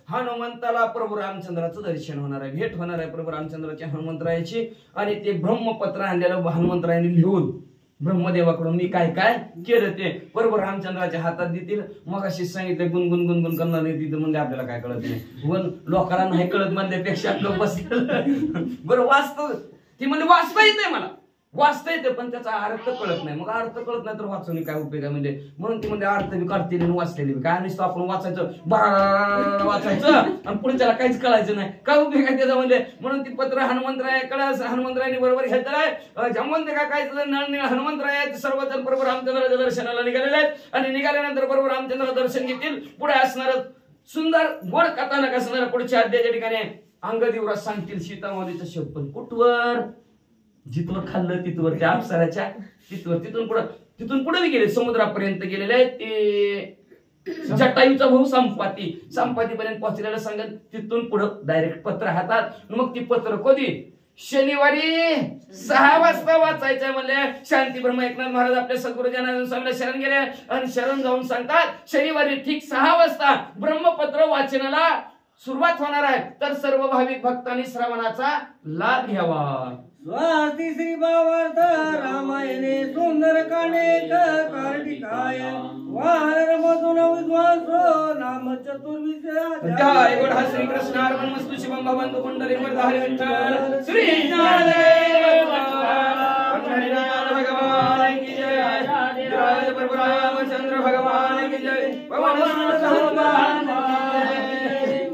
हनुमंताला प्रभू रामचंद्राचं दर्शन होणार आहे. भेट होणार आहे प्रभू रामचंद्राची हनुमंतरायाची. आणि ते ब्रह्मपत्र आणलेलं हनुमंतरायांनी लिहून ब्रह्मदेवाकडून मी काय काय केलं ते प्रभू रामचंद्राच्या हातात देतील. मग अशी सांगितलं गुणगुण गुणगुण करणार नाही. तिथं म्हणजे आपल्याला काय कळत नाही. पण लोकांना नाही कळत म्हणल्यापेक्षा लोक बसलं बरं वाचत ती म्हणजे वाचता येते मला वाचता येते पण त्याचा अर्थ कळत नाही. मग अर्थ कळत नाही तर वाचून काय उपयोग आहे म्हणजे. म्हणून ती म्हणजे अर्थ बी काढतेली आणि वाचतेली काय नसतं. आपण वाचायचं बरा वाचायचं आणि पुढच्याला काहीच कळायचं नाही. काय उपयोग आहे त्याचा म्हणजे. म्हणून ती पत्र हनुमंतरायाकडे हनुमंतरायांनी बरोबर घेतलंय. जमवंत का काय नळनीळ हनुमंतराय सर्वजण प्रभू रामचंद्राच्या दर्शनाला निघालेले आहेत. आणि निघाल्यानंतर प्रभू रामचंद्र दर्शन घेतील. पुढे असणार सुंदर गोड कथानक असणार. पुढच्या अध्यायाच्या ठिकाणी अंगद युवराज सांगतील सीतामाऊलीचं शब्द कुठवर जिथवर खाल्लं तिथवर त्या अप्सराच्या तिथवर तिथून पुढे गेले समुद्रापर्यंत गेलेले आहेत. ते जटायूचा भाऊ संपाती पर्यंत पोहोचलेलं सांगत. तिथून पुढे डायरेक्ट पत्र हातात. मग ती पत्र कधी शनिवारी 6 वाजता वाचायचंय म्हणले. शांती ब्रह्म एकनाथ महाराज आपल्या सद्गुरु जनार्दन स्वामीला शरण गेले. आणि शरण जाऊन सांगतात शनिवारी ठीक 6 वाजता ब्रह्मपत्र वाचनाला सुरुवात होणार आहे. तर सर्व भाविक भक्तांनी श्रवणाचा लाभ घ्यावा. स्वाती श्री भावार्थ रामायणे सुंदर कानेक कार्तिकाय वानर मधुन विद्वांसो नाम चतुर्विषय जय गोडा श्री कृष्ण अर्पण मस्तु शिवम भवन्तु कुंडलिनी धारी विठ्ठल श्री ज्ञानदेव पंढरीनाथ भगवान की जय. जय प्रभु रामचंद्र भगवान की जय. भगवान हनुमान की जय.